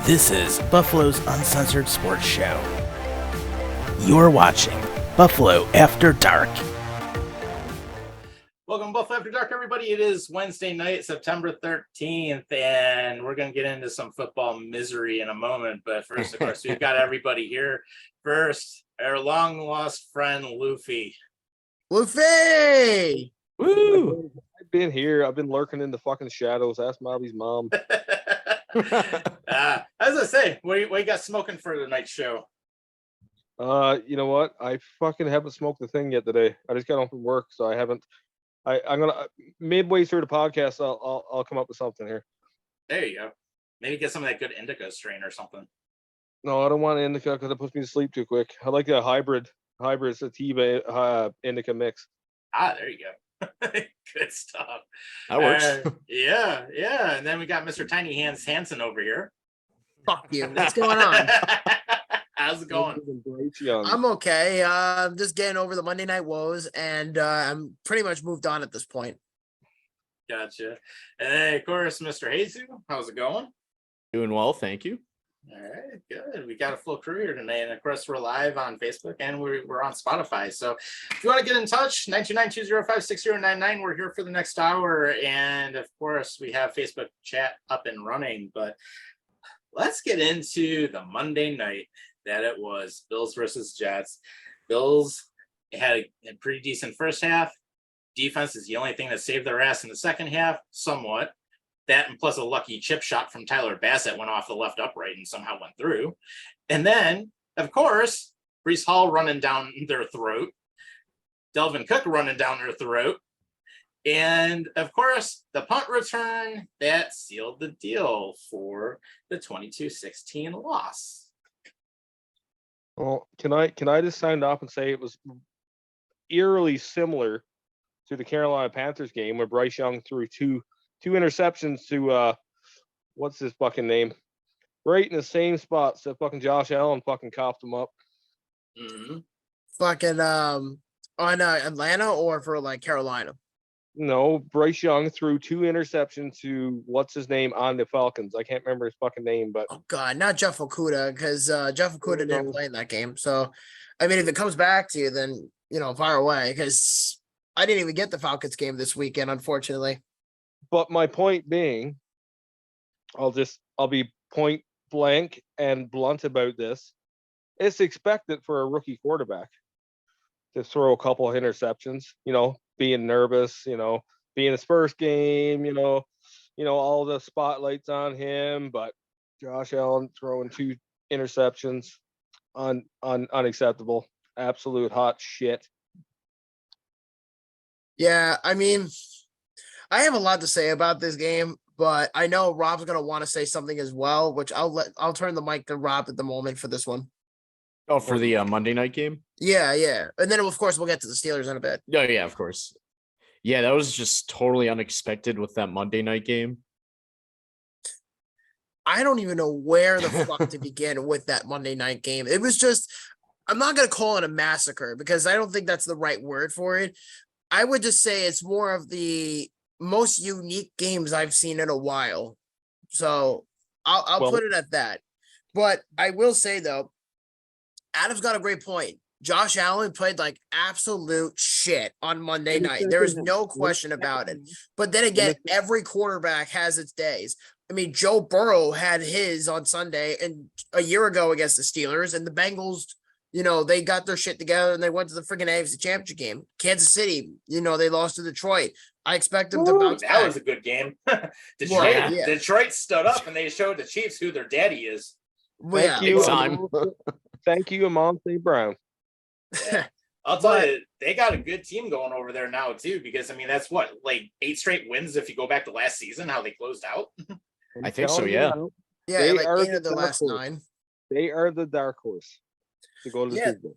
This is Buffalo's Uncensored Sports Show. You're watching Buffalo After Dark. Welcome to Buffalo After Dark, everybody. It is Wednesday night, September 13th, and we're going to get into some football misery in a moment. But first, of course, we've got everybody here. First, our long-lost friend, Luffy. Luffy! Woo! I've been here. I've been lurking in the fucking shadows. Ask Bobby's mom. As I say, what you got smoking for tonight's show? You know what? I fucking haven't smoked the thing yet today. I just got home from work, so I haven't. I'm gonna midway through the podcast. I'll come up with something here. There you go. Maybe get some of that good indica strain or something. No, I don't want indica because it puts me to sleep too quick. I like a hybrid sativa indica mix. There you go. Good stuff. That works. Yeah. And then we got Mr. Tiny Hands Hansen over here. Fuck you. What's going on? How's it going? I'm okay. I'm just getting over the Monday night woes, and I'm pretty much moved on at this point. Gotcha. And then, of course, Mr. Jesus, how's it going? Doing well, thank you. All right, good. We got a full crew here tonight, and of course, we're live on Facebook and we're on Spotify. So, if you want to get in touch, 929-205-6099. We're here for the next hour, and of course, we have Facebook chat up and running. But let's get into the Monday night that it was. Bills versus Jets. Bills had a pretty decent first half. Defense is the only thing that saved their ass in the second half, somewhat. That and plus a lucky chip shot from Tyler Bassett went off the left upright and somehow went through. And then, of course, Breece Hall running down their throat. Delvin Cook running down their throat. And, of course, the punt return that sealed the deal for the 22-16 loss. Well, can I just sign off and say it was eerily similar to the Carolina Panthers game where Bryce Young threw two interceptions to what's his fucking name? Right in the same spot. So fucking Josh Allen fucking coughed him up. Mm-hmm. Fucking on Atlanta or for like Carolina? No, Bryce Young threw two interceptions to what's his name on the Falcons. I can't remember his fucking name, but Oh god, not Jeff Okudah, because Jeff Okudah didn't play in that game. So I mean, if it comes back to you, then fire away, because I didn't even get the Falcons game this weekend, unfortunately. But my point being, I'll be point blank and blunt about this. It's expected for a rookie quarterback to throw a couple of interceptions, being nervous, being his first game, all the spotlights on him, but Josh Allen throwing two interceptions, unacceptable, absolute hot shit. Yeah, I mean, I have a lot to say about this game, but I know Rob's gonna want to say something as well, which I'll turn the mic to Rob at the moment for this one. Oh, for the Monday night game? Yeah. And then of course we'll get to the Steelers in a bit. Oh, yeah, of course. Yeah, that was just totally unexpected with that Monday night game. I don't even know where the fuck to begin with that Monday night game. It was just, I'm not gonna call it a massacre because I don't think that's the right word for it. I would just say it's more of the most unique games I've seen in a while. So I'll put it at that. But I will say though, Adam's got a great point. Josh Allen played like absolute shit on Monday night. There is no question about it. But then again, every quarterback has its days. I mean, Joe Burrow had his on Sunday and a year ago against the Steelers, and the Bengals, they got their shit together and they went to the freaking AFC Championship game. Kansas City, they lost to Detroit. I expect them to bounce back. That was a good game. Detroit stood up and they showed the Chiefs who their daddy is. Thank you, Amon St. Brown. Yeah. I'll tell you, they got a good team going over there now too, because I mean that's what, like 8 straight wins if you go back to last season, how they closed out. I think so, yeah. Yeah, like 8 of the last 9. They are the dark horse to go to the Super Bowl.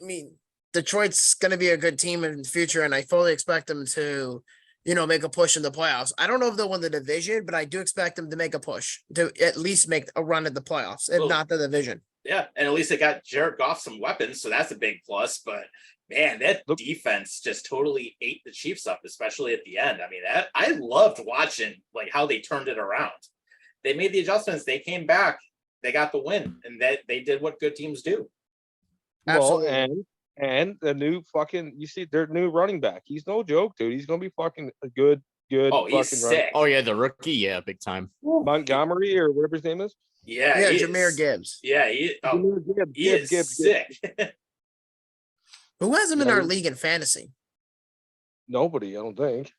I mean, Detroit's going to be a good team in the future, and I fully expect them to, make a push in the playoffs. I don't know if they'll win the division, but I do expect them to make a push to at least make a run at the playoffs, if not the division. Yeah, and at least they got Jared Goff some weapons, so that's a big plus. But man, that defense just totally ate the Chiefs up, especially at the end. I mean, I loved watching like how they turned it around. They made the adjustments. They came back. they got the win, and that they did what good teams do. Absolutely. Well, and the new fucking, you see their new running back. He's no joke, dude. He's gonna be fucking a good Oh, he's fucking running. sick. Oh yeah, the rookie, yeah, big time. Montgomery or whatever his name is. Yeah, Yeah, he Jahmyr is. Gibbs. Yeah, he is sick. Who has him in Yeah, our he- league in fantasy? Nobody, I don't think.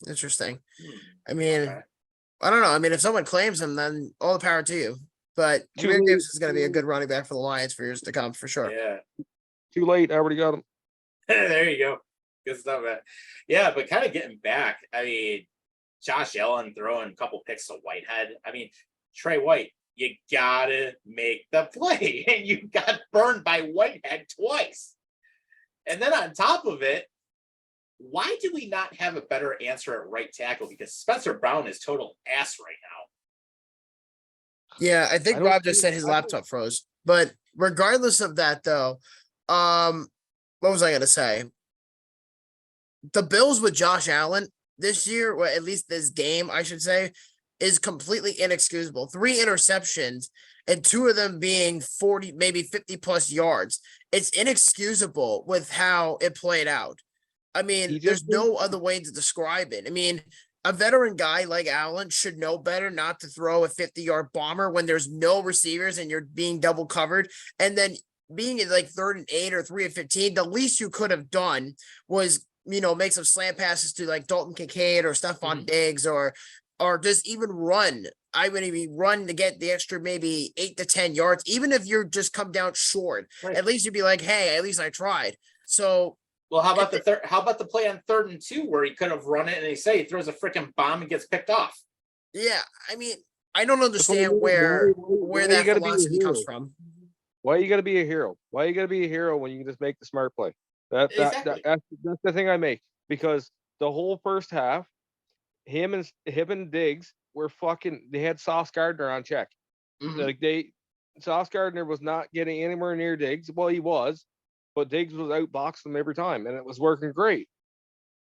Interesting. I mean, Okay. I don't know. I mean, if someone claims him, then all the power to you. But Too Jahmyr late. Gibbs is going to be a good running back for the Lions for years to come, for sure. Yeah. Too late. I already got him. There you go. Good stuff, man. Yeah, but kind of getting back, I mean, Josh Allen throwing a couple picks to Whitehead. I mean, Trey White, you gotta make the play, and you got burned by Whitehead twice. And then on top of it, why do we not have a better answer at right tackle? Because Spencer Brown is total ass right now. Yeah, I think I don't Rob just think- said his I don't- laptop froze. But regardless of that, though, what was I going to say? The Bills with Josh Allen this year, or at least this game, I should say, is completely inexcusable. 3 interceptions and 2 of them being 40, maybe 50 plus yards. It's inexcusable with how it played out. I mean, He just there's no other way to describe it. I mean, a veteran guy like Allen should know better not to throw a 50-yard bomber when there's no receivers and you're being double covered. And then being at like 3rd and 8 or 3 and 15, the least you could have done was, make some slant passes to like Dalton Kincaid or Stephon Diggs or just even run. I would even run to get the extra maybe 8 to 10 yards, even if you're just come down short. Right. At least you'd be like, hey, at least I tried. So Well, how about the play on 3rd and 2 where he could have run it and he throws a freaking bomb and gets picked off? yeah, I mean, I don't understand where that philosophy comes from. Why you gotta be a hero? Why you gotta be a hero when you can just make the smart play? That's the thing I make, because the whole first half, him and Diggs were they had Sauce Gardner on check. Mhm. Sauce Gardner was not getting anywhere near Diggs. Well, he was, but Diggs was outboxing him every time, and it was working great.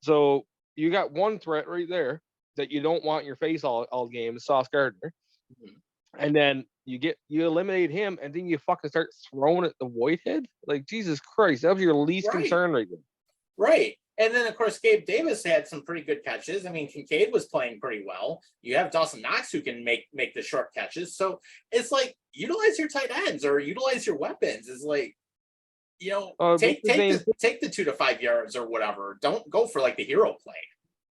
So you got one threat right there that you don't want in your face all game, Sauce Gardner. And then you eliminate him, and then you fucking start throwing at the Whitehead. Like, Jesus Christ, that was your least Right. concern right there. Right. And then, of course, Gabe Davis had some pretty good catches. I mean, Kincaid was playing pretty well. You have Dawson Knox who can make the short catches. So it's like, utilize your tight ends or utilize your weapons. It's like, take the 2 to 5 yards or whatever. Don't go for like the hero play.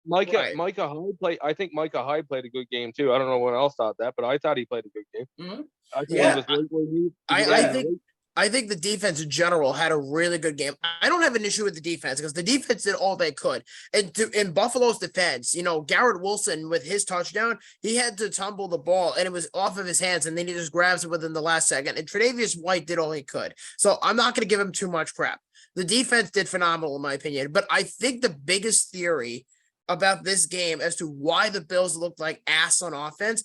Right. Micah Hyde played. I think Micah Hyde played a good game too. I don't know what else thought that, but I thought he played a good game. Mhm. I think Yeah. he was right where he I think the defense in general had a really good game. I don't have an issue with the defense because the defense did all they could. And in Buffalo's defense, Garrett Wilson with his touchdown, he had to tumble the ball and it was off of his hands, and then he just grabs it within the last second. And Tre'Davious White did all he could. So I'm not going to give him too much crap. The defense did phenomenal in my opinion. But I think the biggest theory about this game as to why the Bills looked like ass on offense,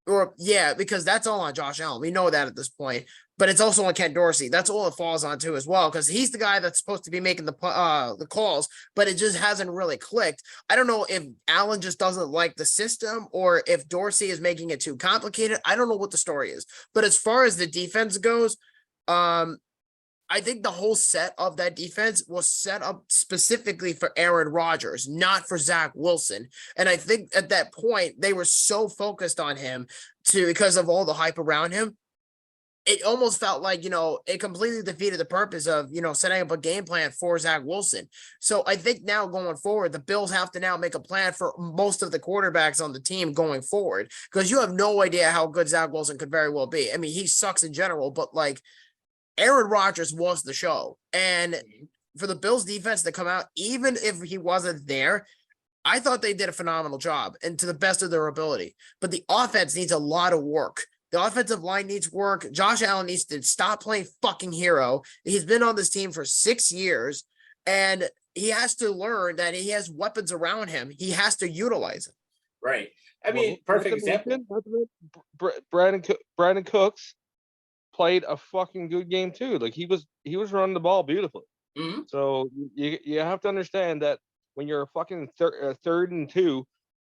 because that's all on Josh Allen. We know that at this point. But it's also on Ken Dorsey. That's all it falls onto as well, because he's the guy that's supposed to be making the calls, but it just hasn't really clicked. I don't know if Allen just doesn't like the system or if Dorsey is making it too complicated. I don't know what the story is. But as far as the defense goes, I think the whole set of that defense was set up specifically for Aaron Rodgers, not for Zach Wilson. And I think at that point, they were so focused on him because of all the hype around him. It almost felt like, it completely defeated the purpose of, setting up a game plan for Zach Wilson. So I think now going forward, the Bills have to now make a plan for most of the quarterbacks on the team going forward, because you have no idea how good Zach Wilson could very well be. I mean, he sucks in general, but like Aaron Rodgers was the show. And for the Bills defense to come out, even if he wasn't there, I thought they did a phenomenal job and to the best of their ability. But the offense needs a lot of work. The offensive line needs work. Josh Allen needs to stop playing fucking hero. He's been on this team for 6 years, and he has to learn that he has weapons around him. He has to utilize it. Right. I mean, perfect example. Brandon Cooks played a fucking good game too. Like he was running the ball beautifully. Mhm. So you have to understand that when you're a fucking 3rd and 2,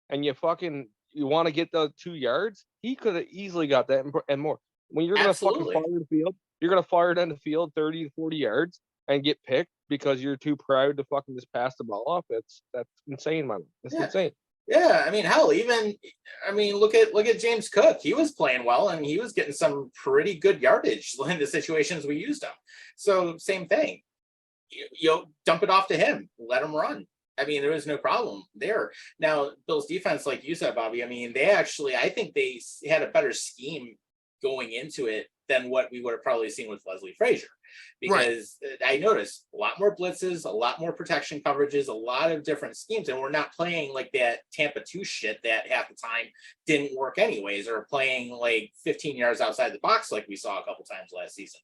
and you fucking you want to get the 2 yards, he could have easily got that and more. When you're going to fucking Absolutely. fire the field, you're going to fire down the field 30 to 40 yards and get picked because you're too proud to fucking just pass the ball off. That's insane, man. That's Yeah. insane. Yeah, I mean, hell, look at James Cook. He was playing well, and he was getting some pretty good yardage in the situations we used him. So same thing. You dump it off to him, let him run. I mean, there was no problem there. Now, Bill's defense, like you said, Bobby, I mean, I think they had a better scheme going into it than what we would have probably seen with Leslie Frazier. Because I noticed a lot more blitzes, a lot more protection coverages, a lot of different schemes. And we're not playing like that Tampa 2 shit that half the time didn't work anyways, or playing like 15 yards outside the box like we saw a couple times last season.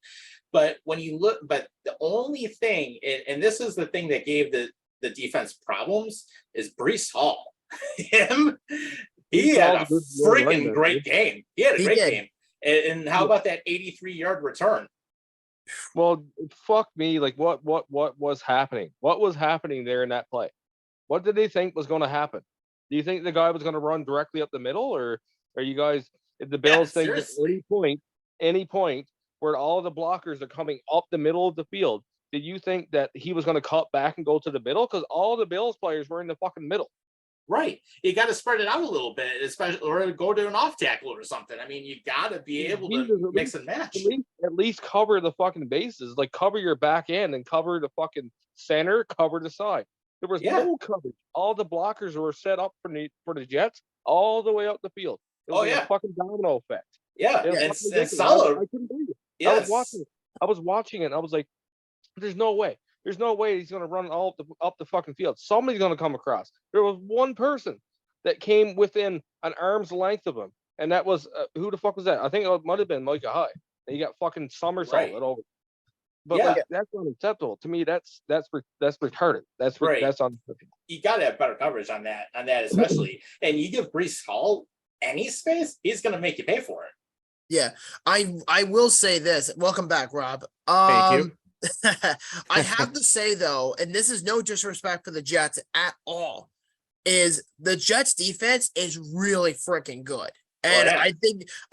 But when you look, but the only thing, and this is the thing that gave the defense problems, is Breece Hall. He had a freaking great game. He had a great game. And how about that 83-yard return? Well, fuck me. Like, what was happening? What was happening there in that play? What did they think was going to happen? Do you think the guy was going to run directly up the middle, or are you guys, if the Bills think at any point where all the blockers are coming up the middle of the field, did you think that he was going to cut back and go to the middle? Because all the Bills players were in the fucking middle. Right. You got to spread it out a little bit, especially, or go to an off tackle or something. I mean, you got to be able to mix and match. At least cover the fucking bases. Like, cover your back end and cover the fucking center, cover the side. There was no coverage. All the blockers were set up for the Jets all the way up the field. It was a fucking domino effect. Yeah, and solid. I couldn't believe it. Yes. I was watching it, and I was like, there's no way. There's no way he's going to run all up the fucking field. Somebody's going to come across. There was one person that came within an arm's length of him, and that was who the fuck was that? I think it might have been Micah Hyde. And he got fucking somersaulted over. But like, that's unacceptable to me. That's retarded. That's unacceptable. You got to have better coverage on that especially. And you give Breece Hall any space, he's going to make you pay for it. Yeah, I will say this. Welcome back, Rob. Thank you. I have to say though, and this is no disrespect for the Jets at all, is the Jets defense is really freaking good. And I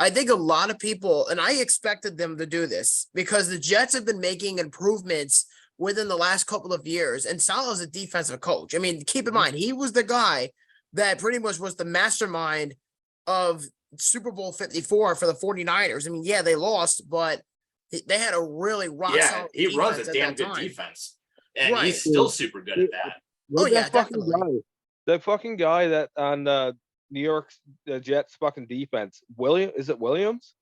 think a lot of people, and I expected them to do this because the Jets have been making improvements within the last couple of years. And Salah's a defensive coach. I mean, keep in mind, he was the guy that pretty much was the mastermind of Super Bowl 54 for the 49ers. I mean, yeah, they lost, but they had a really rock solid he runs a damn good defense, and he's still super good at that. That fucking guy that on New York Jets fucking defense, is it Williams?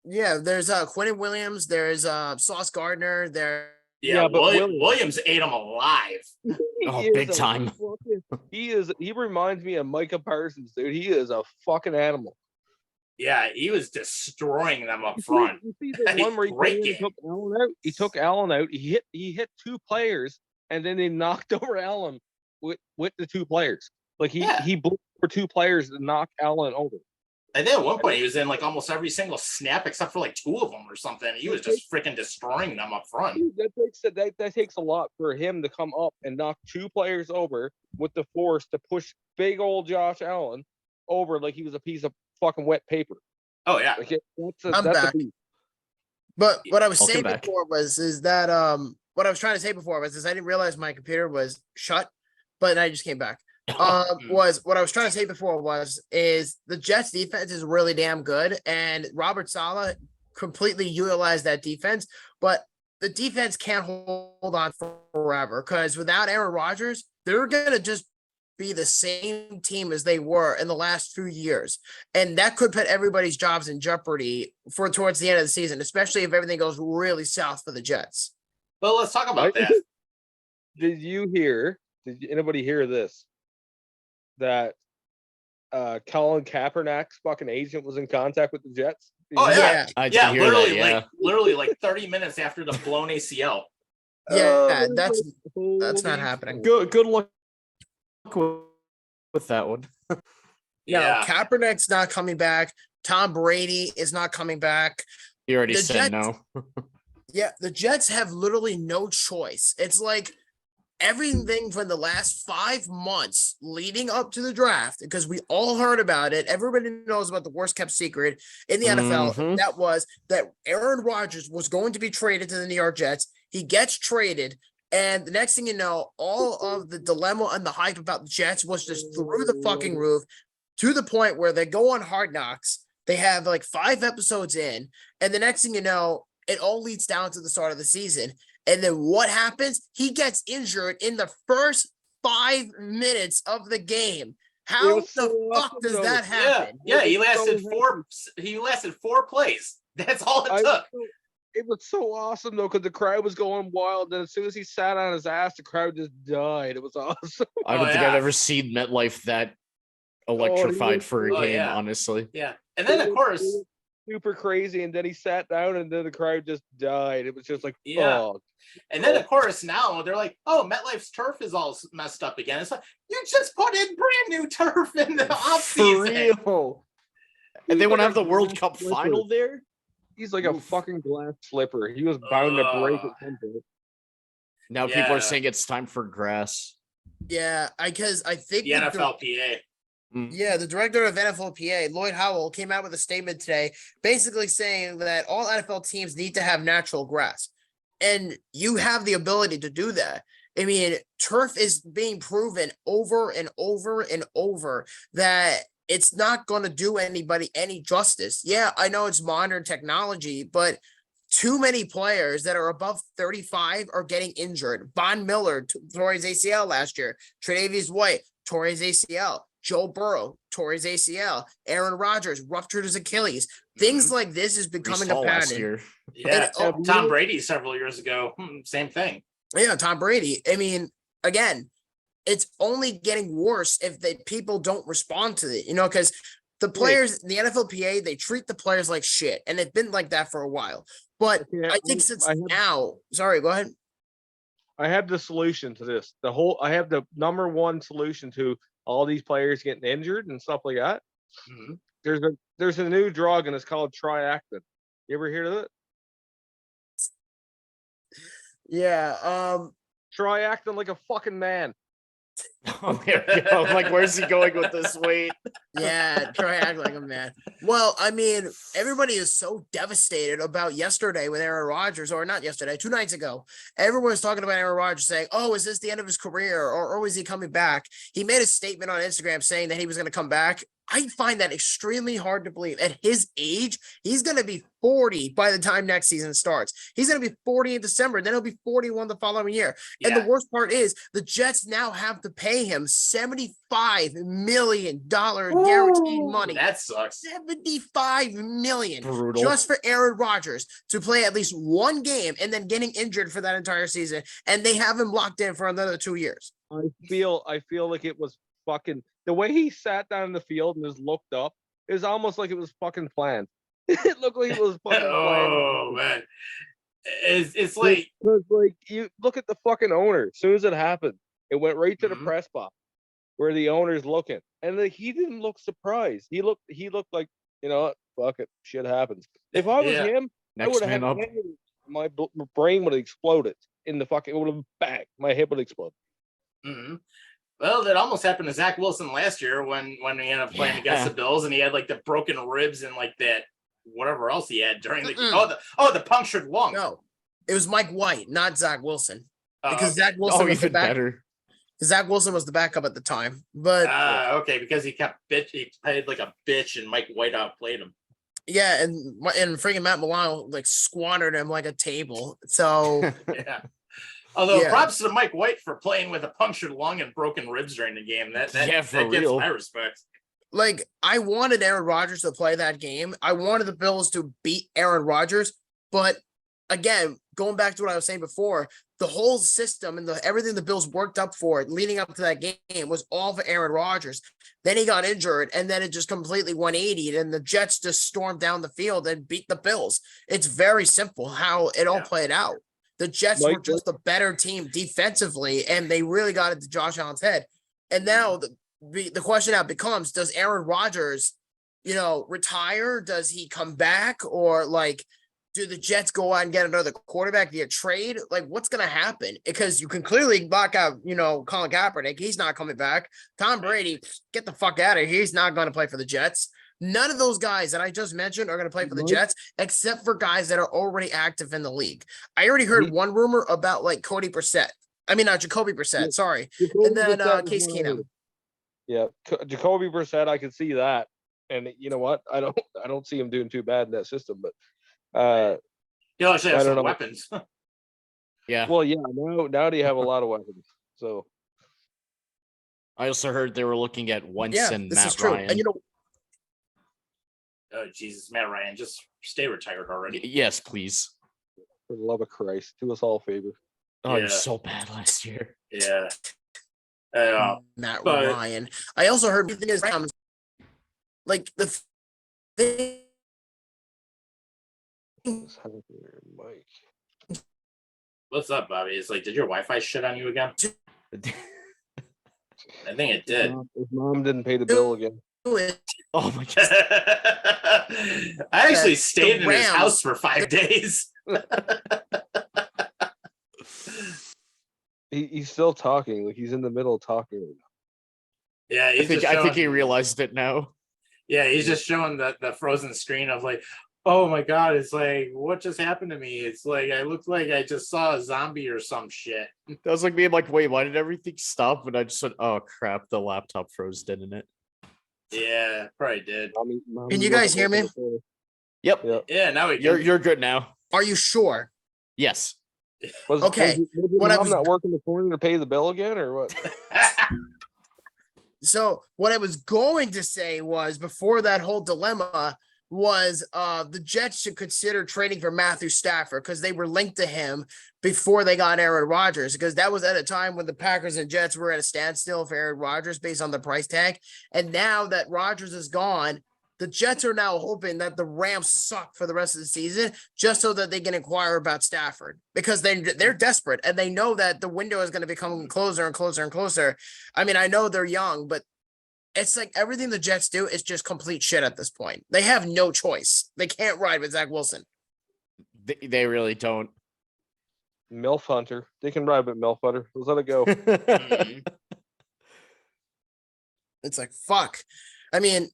Yeah, there's Quentin Williams, there's Sauce Gardner there. Yeah, but Williams ate him alive. Big time. He reminds me of Micah Parsons, dude. He is a fucking animal. Yeah, he was destroying them up front. You see the one where he took Allen out? He took Allen out. He hit 2 players, and then they knocked over Allen with the 2 players. Like he blew for 2 players to knock Allen over. I think at one point he was in like almost every single snap except for like 2 of them or something. He was just freaking destroying them up front. That takes a lot for him to come up and knock 2 players over with the force to push big old Josh Allen over like he was a piece of fucking wet paper. Oh yeah. Like I'm back. But what I was saying before was what I was trying to say before was I didn't realize my computer was shut, but I just came back. Was what I was trying to say before is the Jets defense is really damn good, and Robert Saleh completely utilized that defense, but the defense can't hold on forever because without Aaron Rodgers, they're gonna just be the same team as they were in the last few years, and that could put everybody's jobs in jeopardy for towards the end of the season, especially if everything goes really south for the Jets. Well, let's talk about that. Did anybody hear this? That Colin Kaepernick's fucking agent was in contact with the Jets? Oh yeah, I did hear literally, that, literally like 30 minutes after the blown ACL. Yeah, that's not happening. Good luck with that one. Yeah, Kaepernick's not coming back. Tom Brady is not coming back. He already said no. Yeah, the Jets have literally no choice. It's like everything from the last 5 months leading up to the draft, because we all heard about it. Everybody knows about the worst kept secret in the NFL. Mhm. That was that Aaron Rodgers was going to be traded to the New York Jets. He gets traded. And the next thing you know, all of the dilemma and the hype about the Jets was just through the fucking roof, to the point where they go on Hard Knocks. They have like 5 episodes in. And the next thing you know, it all leads down to the start of the season. And then what happens? He gets injured in the first 5 minutes of the game. How was the so fuck awesome, does though. that happen? Yeah, he It was lasted so four. He lasted 4 plays. That's all it I took. it was so awesome though, because the crowd was going wild. And as soon as he sat on his ass, the crowd just died. It was awesome. I don't Oh, think I've yeah. ever seen MetLife that electrified was for a great. Oh, game, yeah. honestly. Yeah, and then of course, Super crazy. And then he sat down, and then the crowd just died. It was just like, Yeah. fuck. and then of course now they're like, oh, MetLife's turf is all messed up again. It's like, you just put in brand new turf in the For offseason. real. And they He's want to like have the a World glass Cup slipper. final there? He's like a Oof. fucking glass slipper. He was bound to break at Ugh. some point. Now people Yeah. are saying it's time for grass. Yeah, because I think The NFLPA. Yeah, the director of NFLPA, Lloyd Howell, came out with a statement today basically saying that all NFL teams need to have natural grass. And you have the ability to do that. I mean, turf is being proven over and over and over that it's not going to do anybody any justice. Yeah, I know it's modern technology, but too many players that are above 35 are getting injured. Von Miller tore his ACL last year. Tre'Davious White tore his ACL. Joe Burrow tore his ACL. Aaron Rodgers ruptured his Achilles. Things like this is becoming a Brees Hall last pattern. year. Yeah, And- Tom Brady several years ago, same thing. Yeah, Tom Brady. I mean, again, it's only getting worse if the people don't respond to it, because the players, the NFLPA, they treat the players like shit. And it's been like that for a while. But Yeah, I think since I have- now, sorry, go ahead. I have the solution to this. I have the number one solution to all these players getting injured and stuff like that. Mhm. There's a new drug, and it's called triactin. You ever hear of it? Yeah. Triactin like a fucking man. Oh, there we go. I'm like, where's he going with this? Wait. Yeah, try act like a man. Well, I mean, everybody is so devastated about yesterday with Aaron Rodgers, or not yesterday, 2 nights ago. Everyone was talking about Aaron Rodgers saying, oh, is this the end of his career, or is he coming back? He made a statement on Instagram saying that he was going to come back. I find that extremely hard to believe. At his age, he's going to be 40 by the time next season starts. He's going to be 40 in December. Then he'll be 41 the following year. And the worst part is the Jets now have to pay him $75 million guaranteed money. That sucks. $75 million Brutal. just for Aaron Rodgers to play at least one game and then getting injured for that entire season. And they have him locked in for another 2 years. I feel like it was fucking the way he sat down in the field and just looked up is almost like it was fucking planned. It looked like it was fucking planned. Oh man, it's like Because like you look at the fucking owner. As soon as it happened, it went right to the Mhm. press box where the owner's looking, and like, he didn't look surprised. He looked like, you know what, fuck it, shit happens. If I was Yeah. him, I Next would have had man up. my brain would have exploded in the fucking. It would have bang. My head would explode. mhm. Well, that almost happened to Zach Wilson last year when he ended up playing against Yeah. the Bills, and he had like the broken ribs and like that whatever else he had during the Mm-mm. the punctured lung. No, it was Mike White, not Zach Wilson. Oh, Because okay. Zach Wilson Oh, was the even back. better. Zach Wilson was the backup at the time. But Okay, because he played like a bitch, and Mike White outplayed him. yeah, and freaking Matt Milano like squandered him like a table. So Yeah. Although Yeah. props to Mike White for playing with a punctured lung and broken ribs during the game. That Yeah, for that gets real. my respect. like I wanted Aaron Rodgers to play that game. I wanted the Bills to beat Aaron Rodgers, but again, going back to what I was saying before, the whole system and everything the Bills worked up for leading up to that game was all for Aaron Rodgers. Then he got injured, and then it just completely 180'd, and the Jets just stormed down the field and beat the Bills. It's very simple how it all Yeah. played out. The Jets Mike were just a better team defensively, and they really got into Josh Allen's head. And now the question now becomes, does Aaron Rodgers, retire? Does he come back? Or like, do the Jets go out and get another quarterback via trade? Like, what's going to happen? Because you can clearly block out, Colin Kaepernick. He's not coming back. Tom Brady, get the fuck out of here. He's not going to play for the Jets. None of those guys that I just mentioned are going to play for the Jets, except for guys that are already active in the league. I already heard one rumor about like Jacoby Brissett. Sorry. And then Case Keenum. Yeah. Jacoby Brissett, I can see that. And you know what? I don't see him doing too bad in that system, but He'll actually have some weapons. Yeah. Well, yeah, now do you have a lot of weapons? So I also heard they were looking at Wentz and this Matt is true. Ryan. And Oh Jesus, Matt Ryan, just stay retired already. Yes, please. for the love of Christ, do us all a favor. Oh, Yeah. you're so bad last year. Yeah. Matt but- Ryan. I also heard the thing is like the thing. What's happening here, Mike? What's up, Bobby? It's like, did your Wi-Fi shit on you again? I think it did. His mom didn't pay the bill again. Oh my god. I actually stayed in his Rams- house for 5 days. He's still talking. Like he's in the middle of talking right now. Yeah, I think he realized it now. Yeah, he's just showing the frozen screen of like, oh my god, it's like, what just happened to me? It's like I looked like I just saw a zombie or some shit. That was like me. I'm like, wait, why did everything stop? And I just said, oh crap, the laptop froze, didn't it? Yeah, probably did. Can you guys hear me? Yep. Yeah, now we can. You're good now. Are you sure? Yes. Okay, Was your when I mom was- not working the corner to pay the bill again, or what? So what I was going to say was before that whole dilemma was the Jets should consider trading for Matthew Stafford because they were linked to him before they got Aaron Rodgers, because that was at a time when the Packers and Jets were at a standstill for Aaron Rodgers based on the price tag. And now that Rodgers is gone, the Jets are now hoping that the Rams suck for the rest of the season just so that they can inquire about Stafford, because they're desperate and they know that the window is going to become closer and closer and closer. I mean, I know they're young, but it's like everything the Jets do is just complete shit at this point. They have no choice. They can't ride with Zach Wilson. They really don't. MILF Hunter. They can ride with MILF Hunter. Let's let it go. It's like, fuck. I mean,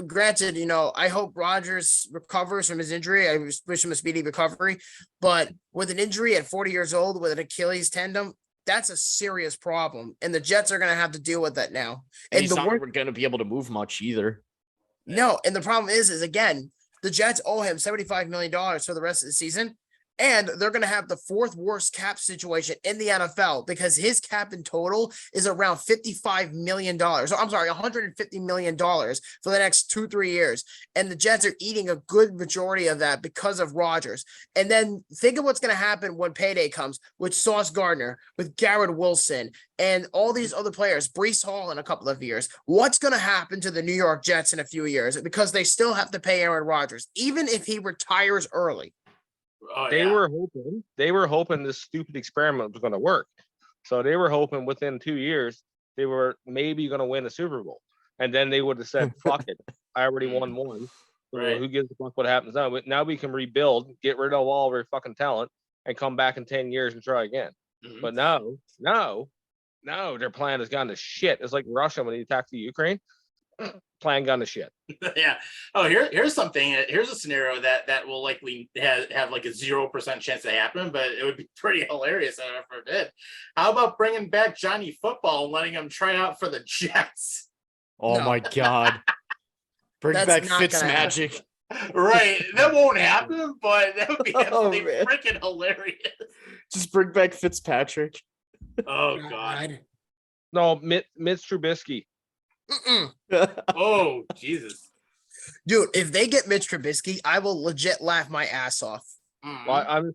granted, I hope Rodgers recovers from his injury. I wish him a speedy recovery. But with an injury at 40 years old with an Achilles tendon, that's a serious problem. And the Jets are going to have to deal with that now. And he's not going to be able to move much either. No, and the problem is again, the Jets owe him $75 million for the rest of the season. And they're going to have the fourth worst cap situation in the NFL because his cap in total is around $55 million. So I'm sorry, $150 million for the next 2-3 years. And the Jets are eating a good majority of that because of Rodgers. And then think of what's going to happen when payday comes with Sauce Gardner, with Garrett Wilson, and all these other players, Breece Hall in a couple of years. What's going to happen to the New York Jets in a few years? Because they still have to pay Aaron Rodgers, even if he retires early. Oh, They yeah. were hoping this stupid experiment was going to work. So they were hoping within 2 years they were maybe going to win a Super Bowl, and then they would have said, "Fuck it, I already won one. So Right. who gives a fuck what happens now? But now we can rebuild, get rid of all of our fucking talent, and come back in 10 years and try again." Mhm. But no, their plan has gone to shit. It's like Russia when he attacked the Ukraine. Plan gone to shit. Yeah. Oh, here's something. Here's a scenario that will likely have like a 0% chance to happen, but it would be pretty hilarious if it ever did. How about bringing back Johnny Football and letting him try out for the Jets? Oh No. my god. Bring That's back not Fitz gonna magic. Right. That won't happen, but that would be Oh, absolutely man. freaking hilarious. Just bring back Fitzpatrick. Oh God. No, Mitch Trubisky. Oh Jesus. Dude, if they get Mitch Trubisky, I will legit laugh my ass off. Mhm. Well, I'm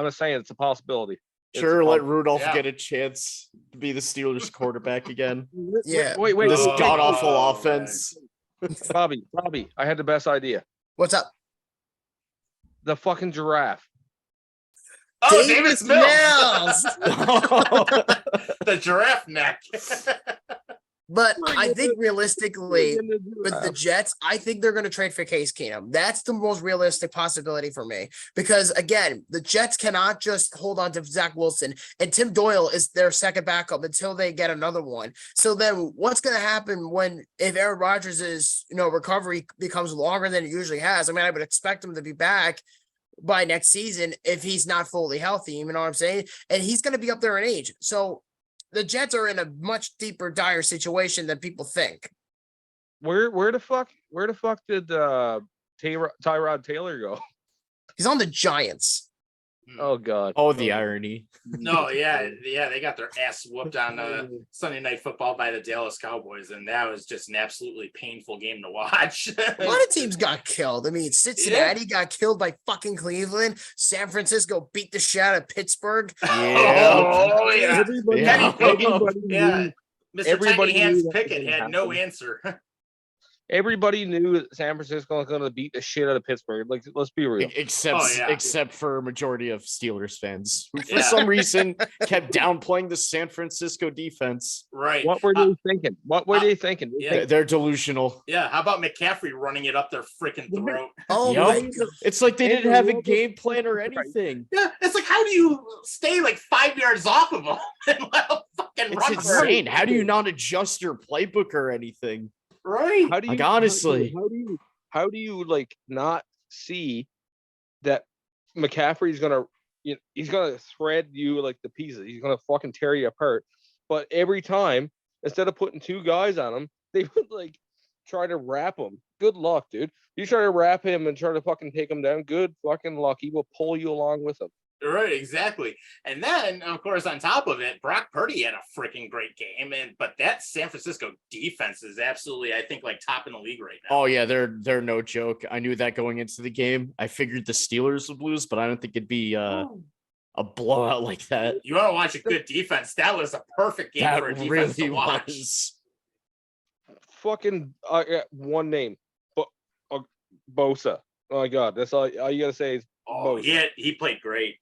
just saying it's a possibility. It's Sure, a let possibility. Rudolph Yeah. get a chance to be the Steelers quarterback again. Yeah. Wait. This Oh, god awful right. offense. Bobby, I had the best idea. What's up? The fucking giraffe. Oh, Davis Mills. Mills. The giraffe neck. But We're I gonna- think realistically, we're gonna do with the that. Jets, I think they're going to trade for Case Keenum. That's the most realistic possibility for me. Because again, the Jets cannot just hold on to Zach Wilson, and Tim Doyle is their second backup until they get another one. So then, what's going to happen if Aaron Rodgers' recovery becomes longer than it usually has? I mean, I would expect him to be back by next season if he's not fully healthy. You know what I'm saying? And he's going to be up there in age. So the Jets are in a much deeper, dire situation than people think. Where the fuck did Tyrod Taylor go? He's on the Giants. Oh god. Oh, the irony. No, yeah, they got their ass whooped on Sunday Night Football by the Dallas Cowboys, and that was just an absolutely painful game to watch. A lot of teams got killed. I mean, Cincinnati got killed by fucking Cleveland. San Francisco beat the shit out of Pittsburgh. Oh, yeah. Everybody, Yeah. everybody Yeah, knew, Mr. Everybody Tiny Hands knew that was Pickett gonna had no happen. answer. everybody knew that San Francisco was going to beat the shit out of Pittsburgh. Like, let's be real. Except for a majority of Steelers fans who, for Yeah. some reason, kept downplaying the San Francisco defense. Right. What were they thinking? What were they thinking? They yeah. think- They're delusional. Yeah, how about McCaffrey running it up their freaking throat? Oh Yup. my God. It's like they And didn't the have a Robo- game plan or anything. Yeah, it's like, how do you stay like 5 yards off of them and let them fucking It's run for it? insane. How do you not adjust your playbook or anything? Right. How do you Like, honestly. how do you like not see that McCaffrey's gonna he's gonna thread you like the pieces. He's gonna fucking tear you apart. But every time, instead of putting two guys on him, they would like try to wrap him. Good luck, dude. You try to wrap him and try to fucking take him down. Good fucking luck. He will pull you along with him. Right, exactly. And then, of course, on top of it, Brock Purdy had a freaking great game. But that San Francisco defense is absolutely, I think, like top in the league right now. Oh yeah, they're no joke. I knew that going into the game. I figured the Steelers would lose, but I don't think it'd be a blowout like that. You want to watch a good defense? That was a perfect game That for a defense really to watch. was. Fucking one name, but Bosa. Oh my god, that's all you gotta say is Oh, Bosa. he played great.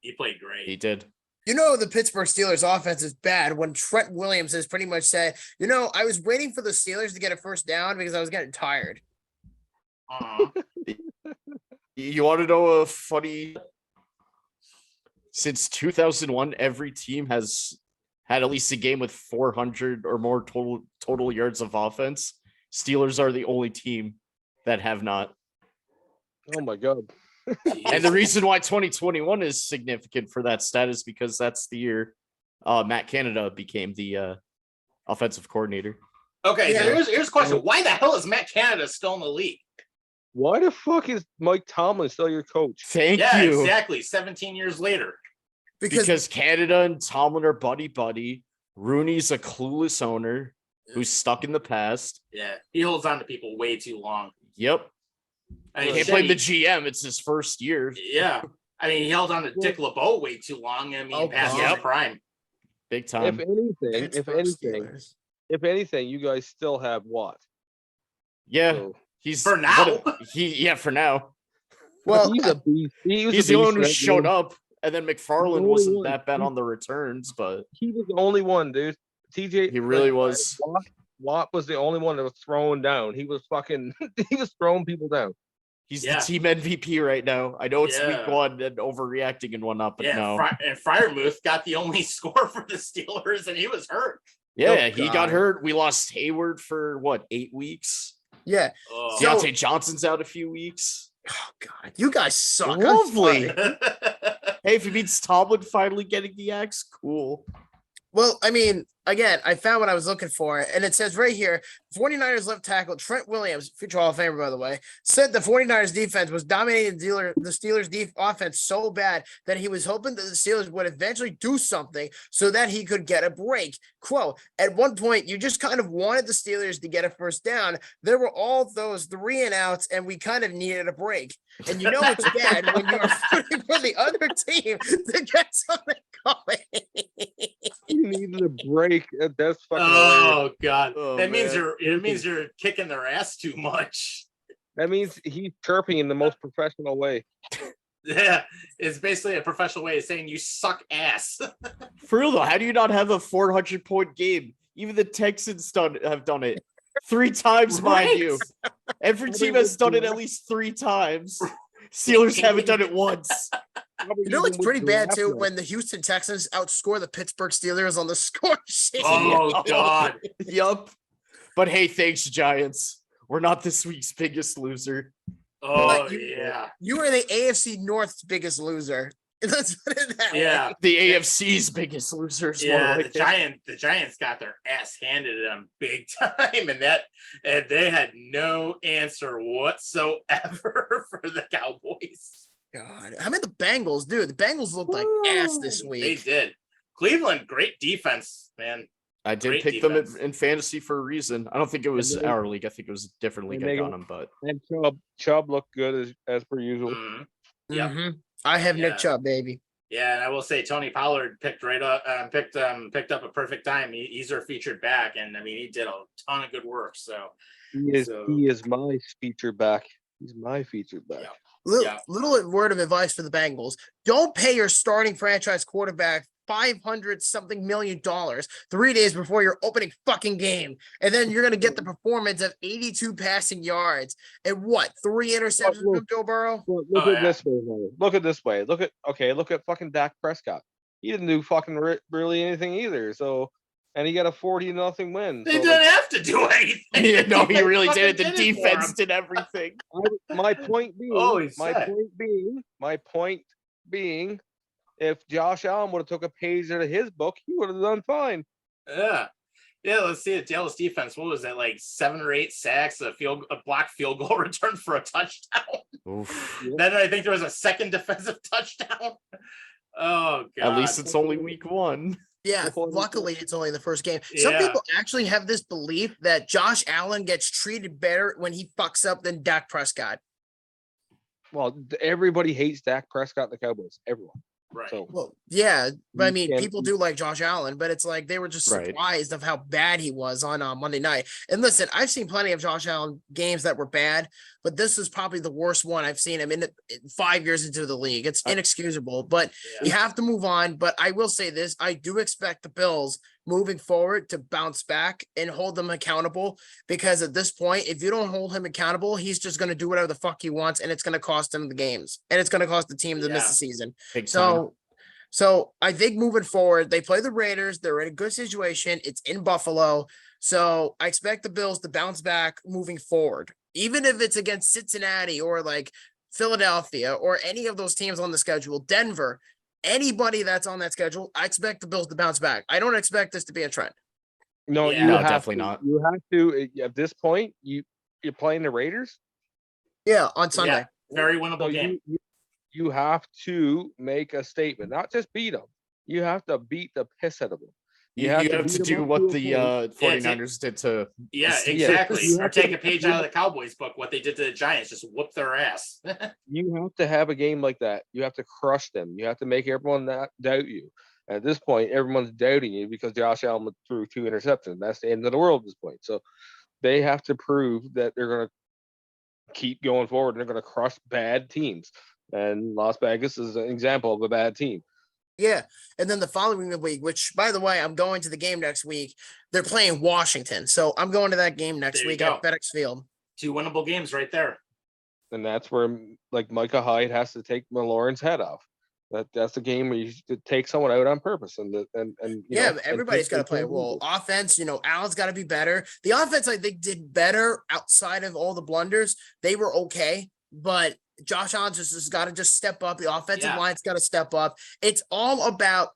He played great. He did. The Pittsburgh Steelers offense is bad when Trent Williams has pretty much said, I was waiting for the Steelers to get a first down because I was getting tired. You want to know a funny? Since 2001, every team has had at least a game with 400 or more total yards of offense. Steelers are the only team that have not. Oh my god. And the reason why 2021 is significant for that stat is because that's the year Matt Canada became the offensive coordinator. Okay, so Yeah. here's a question. Why the hell is Matt Canada still in the league? Why the fuck is Mike Tomlin still your coach? Thank Yeah, you. exactly. 17 years later. Because Canada and Tomlin are buddy. Rooney's a clueless owner who's stuck in the past. Yeah, he holds on to people way too long. Yep. I mean, Can't blame the GM. It's his first year. Yeah. I mean, he held on to Dick LeBeau way too long. I mean, Oh, past God. his prime. Big time. If anything, you guys still have what? Yeah. So, He's For now. For now. Well, he's a beast. He's the only one who that showed game. up. And then McFarland only wasn't one. that bad on the returns, but He was the only one, dude. TJ. he really was. Watt was the only one that was throwing down. He was fucking. He was throwing people down. He's Yeah. the team MVP right now. I know it's week Yeah. 1 and overreacting and whatnot, but Yeah, no. and Fryermuth got the only score for the Steelers, and he was hurt. Yeah, Oh, he got God. hurt. We lost Hayward for 8 weeks? yeah. Oh. Deontay Johnson's out a few weeks. Oh, God. You guys suck. I'm Lovely. sorry. Hey, if it means Tomlin finally getting the axe, cool. Well, I mean, again, I found what I was looking for, and it says right here, 49ers left tackle Trent Williams, future Hall of Famer, by the way, said the 49ers defense was dominating the Steelers offense so bad that he was hoping that the Steelers would eventually do something so that he could get a break. Quote, at one point, you just kind of wanted the Steelers to get a first down. There were all those 3 and outs, and we kind of needed a break. And you know it's bad when you're rooting for the other team to get something going. He needed a break. That's fucking. hilarious. Oh God, Oh, that means man. you're kicking their ass too much. That means he's chirping in the most professional way. Yeah, it's basically a professional way of saying you suck ass. For real though, how do you not have a 400-point game? Even the Texans have done it 3 times, mind you. Every team has done it at least 3 times. Steelers haven't done it once. You know, it's pretty bad too when the Houston Texans outscore the Pittsburgh Steelers on the score sheet. Oh God. Yup. But hey, thanks, Giants. We're not this week's biggest loser. Oh you- yeah. You are the AFC North's biggest loser. Let's put it that Yeah. way. The AFC's biggest loser. Is more Yeah, like the Giants got their ass handed to them big time, and they had no answer whatsoever for the Cowboys. God, how about the Bengals, dude? The Bengals looked like ass this They week. did. Cleveland, great defense, man. I did Great pick defense. them in fantasy for a reason. I don't think it was our league. I think it was a different league I got them, but And Chubb looked good as per usual. Mhm. Yep. Mhm. I have Yeah. Nick Chubb, baby. Yeah, and I will say Tony Pollard picked up a perfect time. He's our featured back, and I mean he did a ton of good work. So He is my feature back. He's my feature back. Yeah. Little word of advice for the Bengals: don't pay your starting franchise quarterback $500 million 3 days before your opening fucking game, and then you're gonna get the performance of 82 passing yards and 3 interceptions from Joe Burrow. Look Oh, at yeah. this way. Though. Look at this way. Look at fucking Dak Prescott. He didn't do fucking really anything either. So, and he got a 40-0 win. they So, didn't have to do anything. yeah, no, he They really fucking did it. The for defense him. did everything. my point being, Oh, my point being, if Josh Allen would have took a page out of his book, he would have done fine. Yeah. Let's see it. Dallas defense. What was that, like 7 or 8 sacks, a blocked field goal return for a touchdown? Oof. Then I think there was a second defensive touchdown. Oh God. At least it's only week 1. Yeah, luckily it's only the first game. Some Yeah. people actually have this belief that Josh Allen gets treated better when he fucks up than Dak Prescott. Well, everybody hates Dak Prescott and the Cowboys. Everyone. Right. So Well, yeah, but I You mean, can't- people do like Josh Allen, but it's like they were just Right. surprised of how bad he was on Monday night. And listen, I've seen plenty of Josh Allen games that were bad, but this is probably the worst one I've seen him in 5 years into the league. It's inexcusable, but you have to move on. But I will say this: I do expect the Bills moving forward to bounce back and hold them accountable, because at this point, if you don't hold him accountable, he's just going to do whatever the fuck he wants, and it's going to cost him the games, and it's going to cost the team to miss Yeah. the season. Big time. So I think moving forward, they play the Raiders. They're in a good situation. It's in Buffalo. So I expect the Bills to bounce back moving forward, even if it's against Cincinnati or like Philadelphia or any of those teams on the schedule, Denver, anybody that's on that schedule. I expect the Bills to bounce back. I don't expect this to be a trend. no, Yeah. you No, have definitely to, not. You have to at this point. You're playing the Raiders. Yeah, on Sunday. Yeah, very So winnable game. you have to make a statement, not just beat them. You have to beat the piss out of them. You have beat to 'em do up what to a the point. 49ers did to Yeah, Yeah. exactly. You Or have to- take a page out of the Cowboys book. What they did to the Giants, just whoop their ass. You have to have a game like that. You have to crush them. You have to make everyone doubt you. At this point, everyone's doubting you because Josh Allen threw 2 interceptions. That's the end of the world at this point. So they have to prove that they're going to keep going forward. And they're going to crush bad teams. And Las Vegas is an example of a bad team. Yeah. And then the following week, which by the way, I'm going to the game next week. They're playing Washington. So I'm going to that game next There you week go. at FedEx Field. 2 winnable games right there. And that's where like Micah Hyde has to take Lauren's head off. That's a game where you take someone out on purpose. And Yeah, but everybody's got to play a role. Offense, Allen's got to be better. The offense, I think, did better outside of all the blunders. They were okay, but Josh Allen just has got to just step up. The offensive line's got to step up. It's all about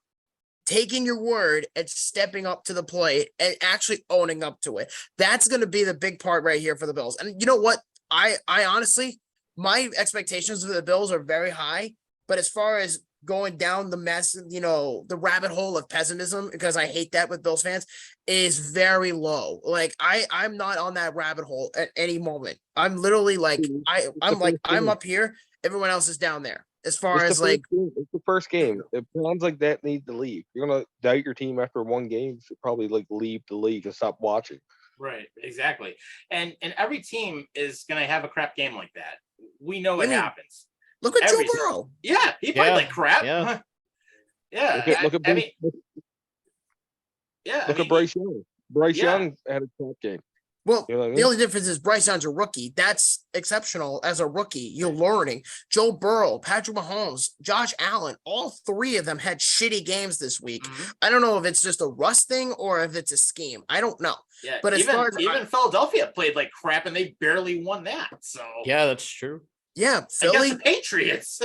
taking your word and stepping up to the plate and actually owning up to it. That's going to be the big part right here for the Bills. And you know what? I honestly, my expectations for the Bills are very high, but as far as going down the mess, the rabbit hole of pessimism, because I hate that with Bills fans, is very low. Like I'm not on that rabbit hole at any moment. I'm literally like, I'm up here. Everyone else is down there. As far as like, it's the first game. If plans like that need to leave, you're gonna doubt your team after one game. You should probably like leave the league and stop watching. Right, exactly. And every team is gonna have a crap game like that. We know it happens. look at Joe Every- Burrow. Yeah, he played Yeah, like crap. yeah. Yeah, Look at I mean, yeah. Look at Bryce Young. Bryce Yeah. Young had a top game. Well, You know what I the mean? only difference is Bryce Young's a rookie. That's exceptional as a rookie. You're learning. Joe Burrow, Patrick Mahomes, Josh Allen, all three of them had shitty games this week. Mhm. I don't know if it's just a rust thing or if it's a scheme. I don't know. Yeah, But as even far as even Philadelphia played like crap and they barely won that. So Yeah, that's true. yeah, against Philly, the Patriots.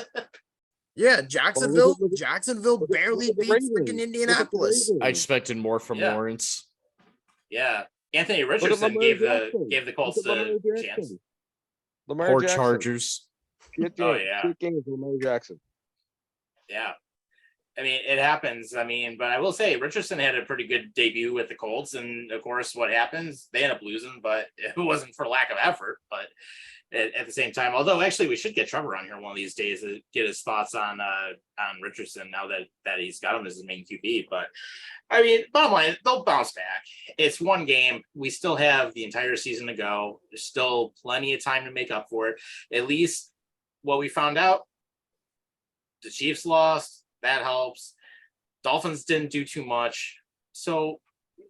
yeah, Jacksonville look at barely the beat Ravens. freaking Look at the Indianapolis. Ravens. I expected more from Yeah. Lawrence. Yeah, Anthony Look at Richardson Lamar gave Jackson. the Colts Look at Lamar the Jackson. chance. Lamar Poor Jackson. Chargers. Shit Oh, game. yeah. Shit game for Lamar Jackson. Yeah. I mean, it happens. I mean, but I will say Richardson had a pretty good debut with the Colts. And of course, what happens? They end up losing, but it wasn't for lack of effort. But at the same time, although actually we should get Trevor on here one of these days to get his thoughts on Richardson now that he's got him as his main QB. But I mean, bottom line, they'll bounce back. It's one game. We still have the entire season to go. There's still plenty of time to make up for it. At least what we found out, the Chiefs lost. That helps. Dolphins didn't do too much. So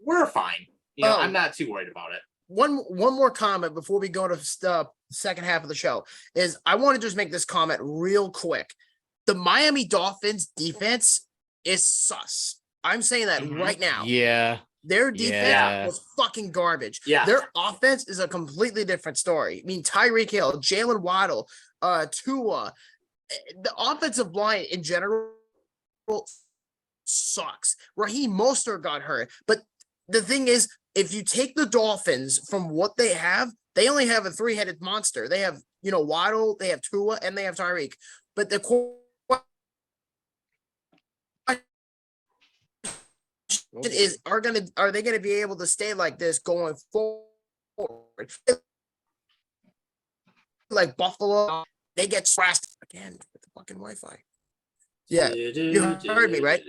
we're fine. I'm not too worried about it. One more comment before we go to the second half of the show is I want to just make this comment real quick. The Miami Dolphins defense is sus. I'm saying that right now. Yeah. Their defense Yeah. was fucking garbage. Yeah. Their offense is a completely different story. I mean, Tyreek Hill, Jalen Waddle, Tua, the offensive line in general sucks. Raheem Mostert got hurt. But the thing is, if you take the Dolphins from what they only have a three-headed monster. They have, Waddle, they have Tua, and they have Tyreek. But the question is, are they gonna be able to stay like this going forward? Like Buffalo, they get thrashed again with the fucking Wi-Fi. Yeah, you heard me, right?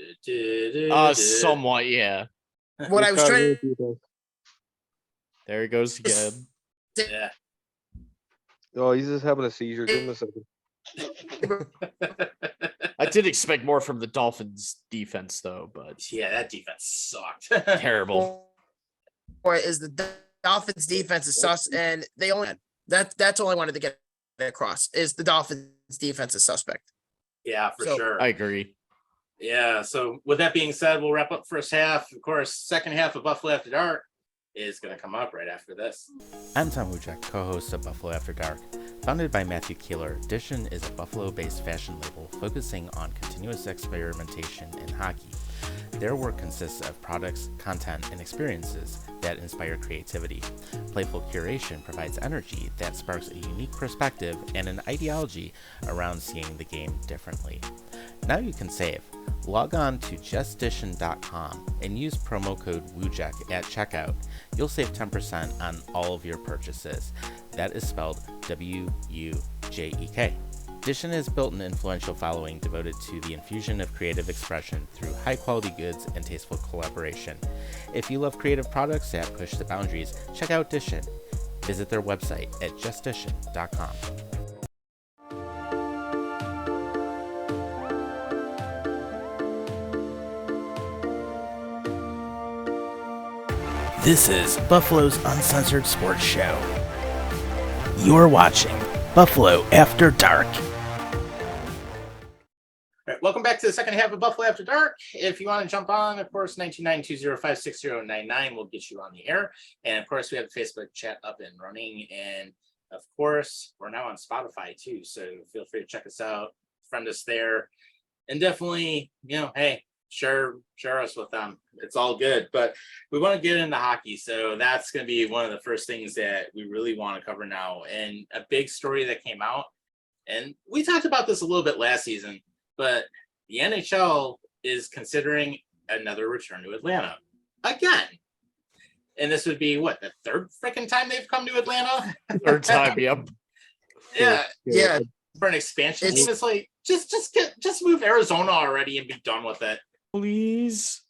Somewhat, yeah. What I was trying to There he goes again. Yeah. Oh, he's just having a seizure. Give him a second. I did expect more from the Dolphins defense though, but Yeah, that defense sucked. terrible. or is the Dolphins defense is sus, and they only that's all I wanted to get across is the Dolphins defense is suspect. Yeah, for So, sure. I agree. Yeah. So with that being said, we'll wrap up first half. Of course, second half of Buffalo After Dark is going to come up right after this. I'm Tom Wujek, co-host of Buffalo After Dark. Founded by Matthew Keeler, Dishin is a Buffalo-based fashion label focusing on continuous experimentation in hockey. Their work consists of products, content, and experiences that inspire creativity. Playful curation provides energy that sparks a unique perspective and an ideology around seeing the game differently. Now you can save. Log on to justdishin.com and use promo code WUJEK at checkout. You'll save 10% on all of your purchases. That is spelled W-U-J-E-K. Dishin has built an influential following devoted to the infusion of creative expression through high-quality goods and tasteful collaboration. If you love creative products that push the boundaries, check out Dishin. Visit their website at justdishin.com. This is Buffalo's Uncensored Sports Show. You're watching Buffalo After Dark. All right, welcome back to the second half of Buffalo After Dark. If you want to jump on, of course, 929-205-6099 will get you on the air. And of course, we have the Facebook chat up and running. And of course, we're now on Spotify too. So feel free to check us out, friend us there. And definitely, hey, share us with them. It's all good. But we want to get into hockey. So that's going to be one of the first things that we really want to cover now. And a big story that came out, and we talked about this a little bit last season, but the NHL is considering another return to Atlanta again. And this would be the third freaking time they've come to Atlanta? Third time, yep. Yeah, For an expansion team, it's like just move Arizona already and be done with it. Please.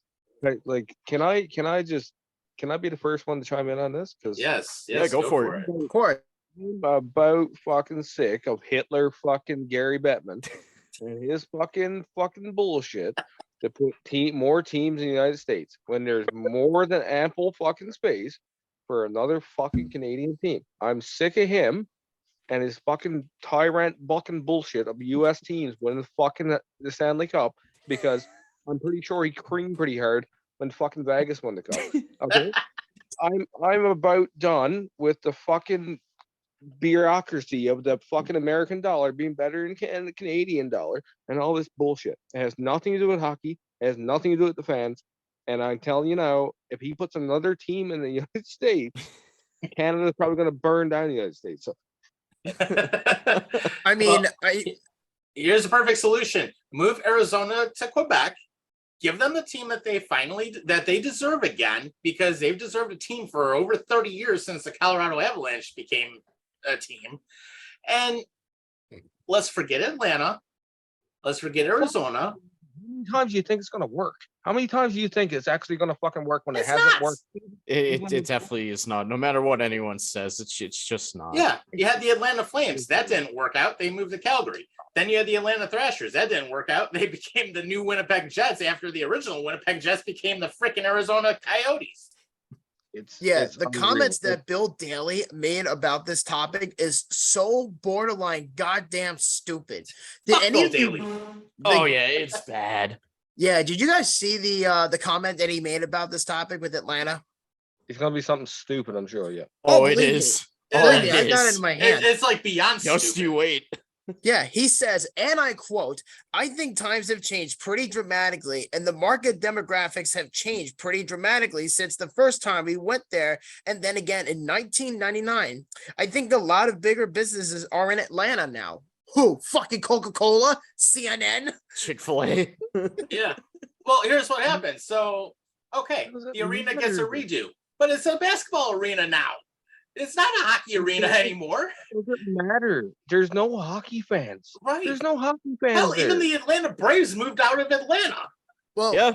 Like, can I be the first one to chime in on this? Because Yes, go for it. of course. I'm about fucking sick of Hitler fucking Gary Bettman and his fucking bullshit to put more teams in the United States when there's more than ample fucking space for another fucking Canadian team. I'm sick of him and his fucking tyrant bucking bullshit of U.S. teams winning the Stanley Cup, because I'm pretty sure he creamed pretty hard when fucking Vegas won the cup. Okay, I'm about done with the fucking bureaucracy of the fucking American dollar being better than the Canadian dollar and all this bullshit. It has nothing to do with hockey. It has nothing to do with the fans. And I'm telling you now, if he puts another team in the United States, Canada's probably going to burn down the United States. So. I mean, here's a perfect solution: move Arizona to Quebec, give them the team that they deserve again, because they've deserved a team for over 30 years since the Colorado Avalanche became a team. And let's forget Atlanta. Let's forget Arizona. How many times do you think it's going to work? How many times do you think it's actually going to fucking work when it It's hasn't not. worked? It definitely is not. No matter what anyone says, it's just not. Yeah, you had the Atlanta Flames. That didn't work out. They moved to Calgary. Then you had the Atlanta Thrashers. That didn't work out. They became the new Winnipeg Jets after the original Winnipeg Jets became the freaking Arizona Coyotes. It's the unreal. comments that Bill Daly made about this topic is so borderline goddamn stupid. Did Fuck any Bill of you? Daly. Oh yeah, it's bad. Yeah, did you guys see the comment that he made about this topic with Atlanta? It's going to be something stupid, I'm sure. Yeah. Oh, it believe me. is. Believe Oh, me, it I got it is. in my hand. It's like beyond Just stupid. you wait. Yeah, he says, and I quote, "I think times have changed pretty dramatically, and the market demographics have changed pretty dramatically since the first time we went there, and then again in 1999. I think a lot of bigger businesses are in Atlanta now." Who? Fucking Coca-Cola? CNN? Chick-fil-A. Yeah. Well, here's what happens. So, okay, How does that the arena gets a matter? redo, but it's a basketball arena now. It's not a hockey arena anymore. It doesn't matter. There's no hockey fans. Right. There's no hockey fans. Hell, even there. the Atlanta Braves moved out of Atlanta. Well, Yeah,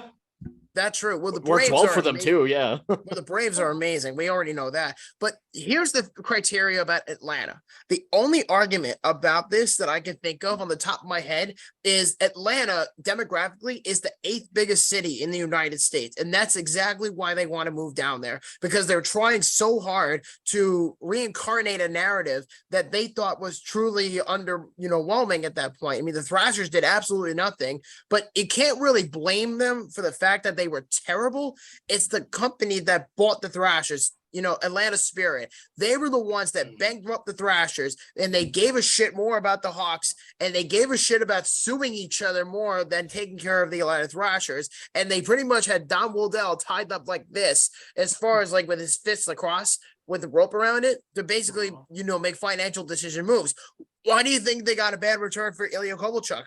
that's true. Well, the works Braves well are for them amazing. too. Yeah. Well, the Braves are amazing. We already know that. But here's the criteria about Atlanta. The only argument about this that I can think of on the top of my head is Atlanta demographically is the 8th biggest city in the United States. And that's exactly why they want to move down there, because they're trying so hard to reincarnate a narrative that they thought was truly underwhelming at that point. I mean, the Thrashers did absolutely nothing, but you can't really blame them for the fact that they were terrible. It's the company that bought the Thrashers, Atlanta Spirit. They were the ones that bankrupt the Thrashers, and they gave a shit more about the Hawks, and they gave a shit about suing each other more than taking care of the Atlanta Thrashers. And they pretty much had Don Wildell tied up like this, as far as like with his fists across with the rope around it, to basically, make financial decision moves. Why do you think they got a bad return for Ilya Kovalchuk?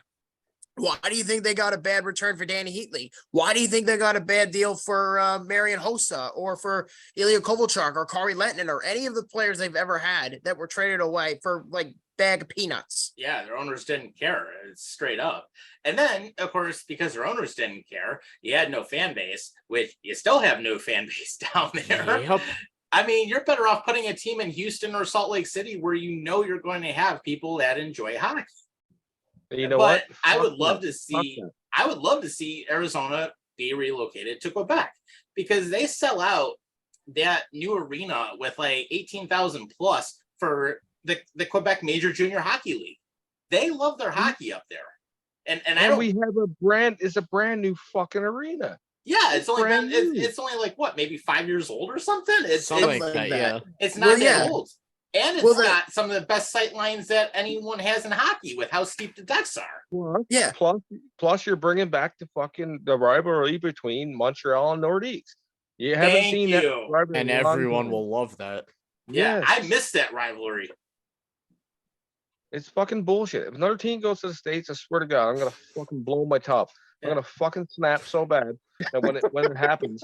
Why do you think they got a bad return for Danny Heatley? Why do you think they got a bad deal for Marian Hossa or for Ilya Kovalchuk or Kari Lehtinen or any of the players they've ever had that were traded away for like bag of peanuts? Yeah, their owners didn't care. It's straight up. And then, of course, because their owners didn't care, you had no fan base, which you still have no fan base down there. Yep. I mean, you're better off putting a team in Houston or Salt Lake City where you're going to have people that enjoy hockey. You know But what? I would Fuck love that. to see. Fuck I would love to see Arizona be relocated to Quebec, because they sell out that new arena with like 18,000 plus for the Quebec Major Junior Hockey League. They love their hockey up there, and I And don't. we have it's a brand new fucking arena. Yeah, it's only brand been, new. it's only like what, maybe 5 years old or something. It's Something like like that. that. Yeah. it's not Well, that yeah. old, and it's Well, got some of the best sight lines that anyone has in hockey with how steep the decks are. Plus, plus you're bringing back the rivalry between Montreal and Nordiques. You haven't Thank seen you. that rivalry And in a long everyone time. will love that. Yeah, Yes. I missed that rivalry. It's fucking bullshit. If another team goes to the States, I swear to God, I'm gonna fucking blow my top. I'm Yeah. gonna fucking snap so bad that when it happens,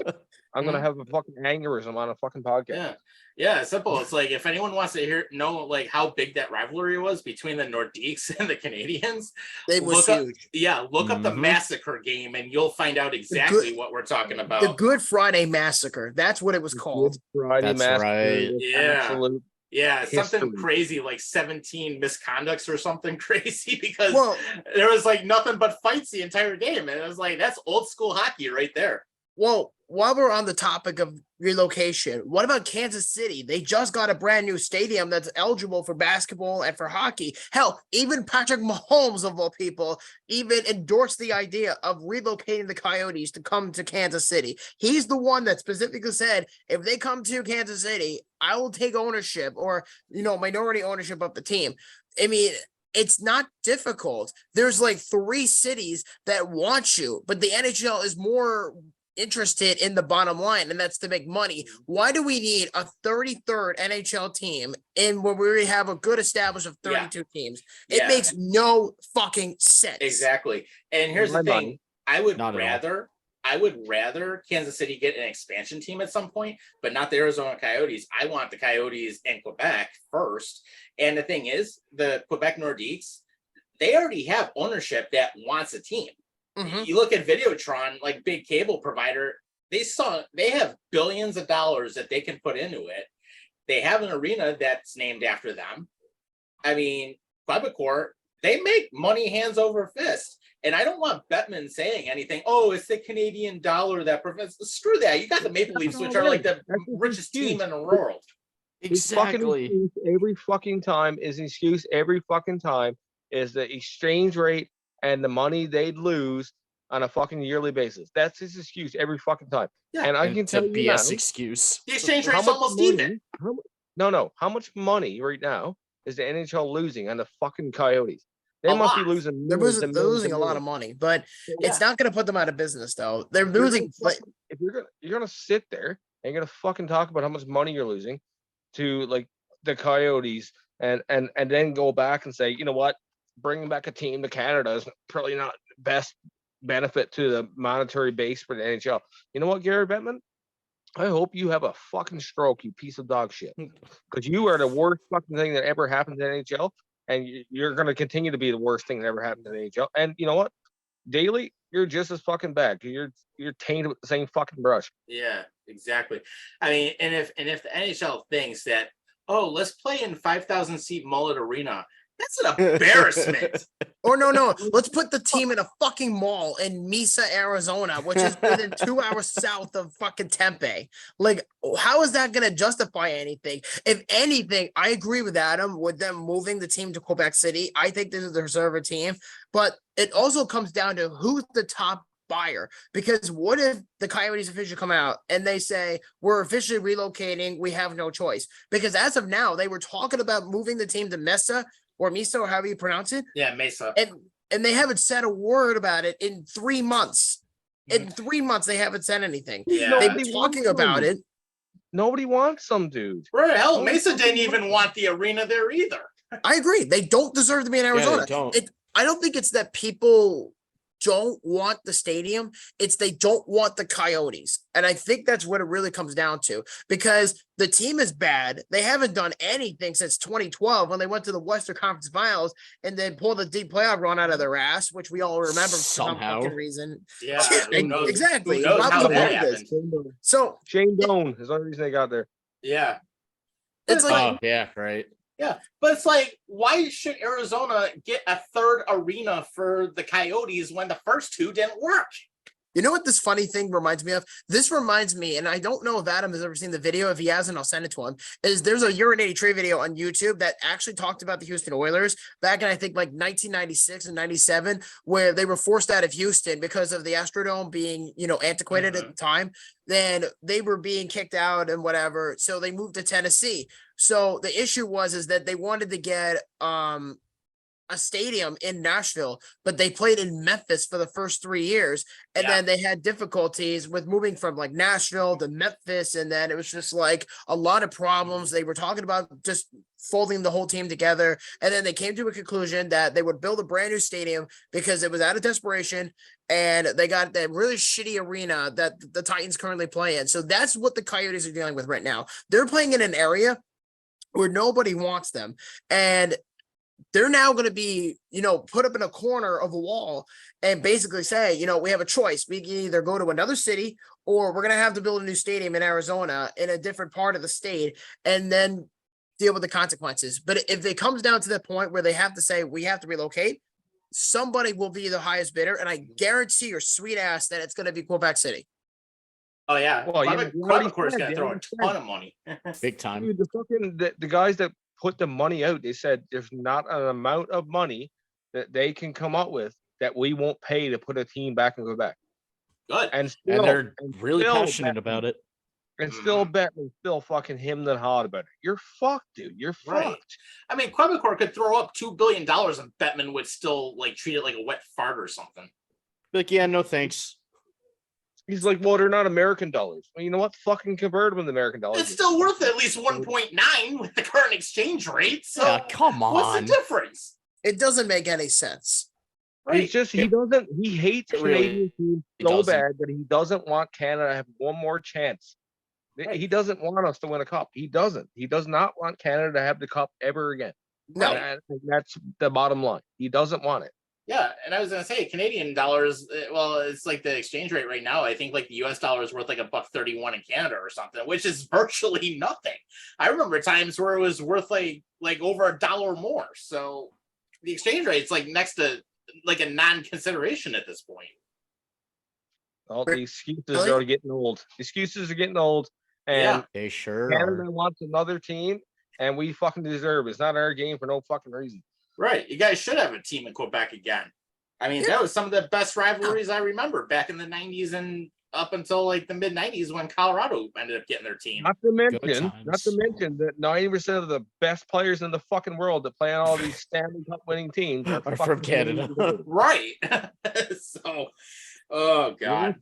I'm gonna have a fucking aneurysm on a fucking podcast. Yeah, it's simple. It's like if anyone wants to know like how big that rivalry was between the Nordiques and the Canadians, It was look up, huge. look up the Mhm. massacre game and you'll find out exactly what we're talking about. The Good Friday Massacre. That's what it was called. Good Friday That's Massacre right. was Yeah. absolute Yeah, something history. crazy like 17 misconducts or something crazy because Well, there was like nothing but fights the entire game. And it was like, that's old school hockey right there. Well, while we're on the topic of relocation, what about Kansas City? They just got a brand new stadium that's eligible for basketball and for hockey. Hell, even Patrick Mahomes, of all people, even endorsed the idea of relocating the Coyotes to come to Kansas City. He's the one that specifically said, if they come to Kansas City, I will take ownership or, minority ownership of the team. I mean, it's not difficult. There's like 3 cities that want you, but the NHL is more interested in the bottom line, and that's to make money. Why do we need a 33rd NHL team in where we already have a good established of 32 teams? It Yeah. makes no fucking sense. Exactly. And here's My the thing. money. I would Not at all. rather Kansas City get an expansion team at some point, but not the Arizona Coyotes. I want the Coyotes and Quebec first. And the thing is, the Quebec Nordiques, they already have ownership that wants a team. Mhm. You look at Videotron, like big cable provider, they have billions of dollars that they can put into it. They have an arena that's named after them. I mean, Quebecor, they make money hands over fist. And I don't want Bettman saying anything. Oh, it's the Canadian dollar that prevents. Screw that. You got the Maple Leafs, which are like the That's his richest team excuse. in the world. His fucking Exactly. excuse every fucking time is an excuse every fucking time is the exchange rate and the money they'd lose on a fucking yearly basis. That's his excuse every fucking time. Yeah. And I And can it's tell a you now, BS excuse. The exchange how rate's much almost money- even. how much money right now is the NHL losing on the fucking Coyotes? They A must be lot. losing They're millions losing, and they're millions losing a and lot of millions. money, but Yeah. it's not going to put them out of business, though. They're If you're losing. gonna fucking- if you're gonna sit there and you're gonna fucking talk about how much money you're losing to like the Coyotes and then go back and say, you know what, bringing back a team to Canada is probably not best benefit to the monetary base for the NHL. You know what, Gary Bettman? I hope you have a fucking stroke, you piece of dog shit, because you are the worst fucking thing that ever happened to the NHL, and you're going to continue to be the worst thing that ever happened to the NHL. And you know what, Daily, you're just as fucking bad. You're tainted with the same fucking brush. Yeah, exactly. I mean, and if the NHL thinks that, oh, let's play in 5,000 seat Mullet Arena, that's an embarrassment. Or no, let's put the team in a fucking mall in Mesa, Arizona, which is within 2 hours south of fucking Tempe. Like, how is that going to justify anything? If anything, I agree with Adam with them moving the team to Quebec City. I think this is the reserve team, but it also comes down to who's the top buyer. Because what if the Coyotes officially come out and they say, we're officially relocating, we have no choice? Because as of now, they were talking about moving the team to Mesa or however you pronounce it. Yeah, Mesa. And they haven't said a word about it in 3 months. In 3 months, they haven't said anything. Yeah. They've Nobody been wants talking about them. it. Nobody wants some dude. Right, hell, Oh, Mesa didn't fucking even want the arena there either. I agree. They don't deserve to be in Yeah, Arizona. they don't. I don't think it's that people don't want the stadium. It's they don't want the Coyotes. And I think that's what it really comes down to, because the team is bad. They haven't done anything since 2012 when they went to the Western Conference Finals and then pulled a deep playoff run out of their ass, which we all remember for some Somehow. fucking reason. Yeah, who knows? Exactly. Who knows How how the that fuck it is? happened? So Shane Doan is the only reason they got there. Yeah. it's like, Oh, yeah, right. Yeah, but it's like, why should Arizona get a third arena for the Coyotes when the first 2 didn't work? you know what this funny thing reminds me of? This reminds me, and I don't know if Adam has ever seen the video. If he hasn't, I'll send it to him. Is there's a urinating trade video on YouTube that actually talked about the Houston Oilers back in, I think, like 1996 and 97, where they were forced out of Houston because of the Astrodome being, antiquated at the time. Then they were being kicked out and whatever. So they moved to Tennessee. So the issue is that they wanted to get a stadium in Nashville, but they played in Memphis for the first 3 years. And then they had difficulties with moving from like Nashville to Memphis. And then it was just like a lot of problems. They were talking about just folding the whole team together. And then they came to a conclusion that they would build a brand new stadium because it was out of desperation. And they got that really shitty arena that the Titans currently play in. So that's what the Coyotes are dealing with right now. They're playing in an area where nobody wants them. And they're now going to be, put up in a corner of a wall and basically say, we have a choice. We can either go to another city or we're going to have to build a new stadium in Arizona in a different part of the state. And then deal with the consequences. But if it comes down to the point where they have to say we have to relocate, somebody will be the highest bidder, and I guarantee your sweet ass that it's going to be Quebec City. Oh yeah, Well, yeah, we already Quebecor's said, gonna they throw a already said. ton of money. Big time. Dude, the guys that put the money out, they said there's not an amount of money that they can come up with that we won't pay to put a team back in Quebec. Good. And still, And they're really still passionate about it. And still Bettman still fucking hemmed and hawed about it. You're fucked, dude. You're Right. fucked. I mean, Quebecor could throw up $2 billion and Bettman would still like treat it like a wet fart or something. Like, yeah, no thanks. He's like, well, they're not American dollars. Well, you know what? Fucking convert them into American dollars. It's still worth at least 1.9 with the current exchange rate. So Yeah, come what's the on. difference? It doesn't make any sense. It's just he hates It really Canadian teams so doesn't. bad that he doesn't want Canada to have one more chance. Right. He doesn't want us to win a cup. He doesn't. He does not want Canada to have the cup ever again. No. Right. And that's the bottom line. He doesn't want it. Yeah, and I was gonna say Canadian dollars. Well, it's like the exchange rate right now. I think like the U.S. dollar is worth like $1.31 in Canada or something, which is virtually nothing. I remember times where it was worth like over $1 more. So the exchange rate's like next to like a non-consideration at this point. All the excuses are getting old. Excuses are getting old. And Yeah. They sure Canada are. wants another team, and we fucking deserve it. It's not our game for no fucking reason. Right. You guys should have a team in Quebec again. I mean, that was some of the best rivalries I remember back in the 90s and up until like the mid 90s when Colorado ended up getting their team. Not to mention times. that 90% of the best players in the fucking world that play on all these Stanley Cup winning teams Are fucking from Canada. Canadian. Right. So, oh God.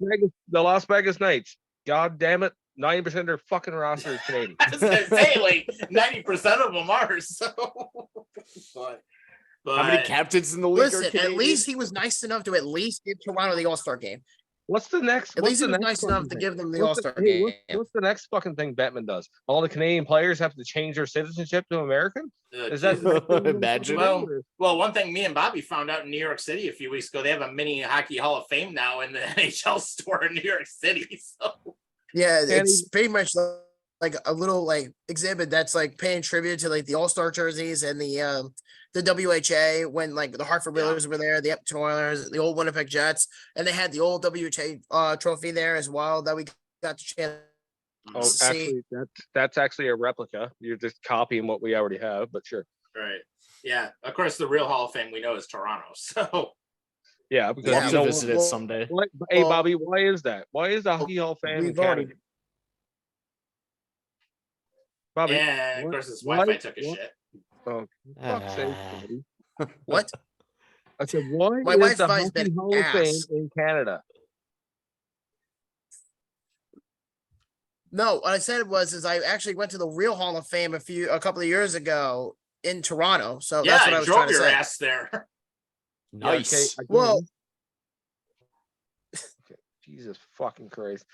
The Las Vegas Knights. God damn it. 90% of their fucking roster is Canadian. I was gonna say like 90% of them are. So, but How many captains in the league are Listen, at Canadian? least he was nice enough to at least give Toronto the All-Star game. What's the next? At what's least he the was next nice enough fucking to thing? give them the What's the- All-Star hey, game. what's the next fucking thing Bettman does? All the Canadian players have to change their citizenship to American? Is that Jesus. the next thing we're Imagine. talking about, or- Well, one thing me and Bobby found out in New York City a few weeks ago, they have a mini hockey Hall of Fame now in the NHL store in New York City. So Yeah, Can't it's pretty much like a little like exhibit that's like paying tribute to like the All-Star jerseys and the WHA when like the Hartford Yeah. Whalers were there, the Edmonton Oilers, the old Winnipeg Jets, and they had the old WHA trophy there as well that we got to chance. Oh, See. actually, that's actually a replica. You're just copying what we already have, but sure. right. Yeah. Of course, the real Hall of Fame we know is Toronto. So Yeah, because Love Yeah, to you know, visit it someday. hey well, Bobby, why is that? Why is the Hockey Hall of Fame in we've already- Canada? Bobby, and of what- course his why- Wi-Fi took a what- shit. Oh, fuck's sake, Ah. Bobby. What? I said, why My is the Wi-Fi's Hockey been Hall of Fame ass. in Canada? No, what I said is I actually went to the real Hall of Fame a couple of years ago in Toronto. So Yeah, that's what I I was trying drove to your say. ass there. Nice. again. Well- Jesus fucking Christ.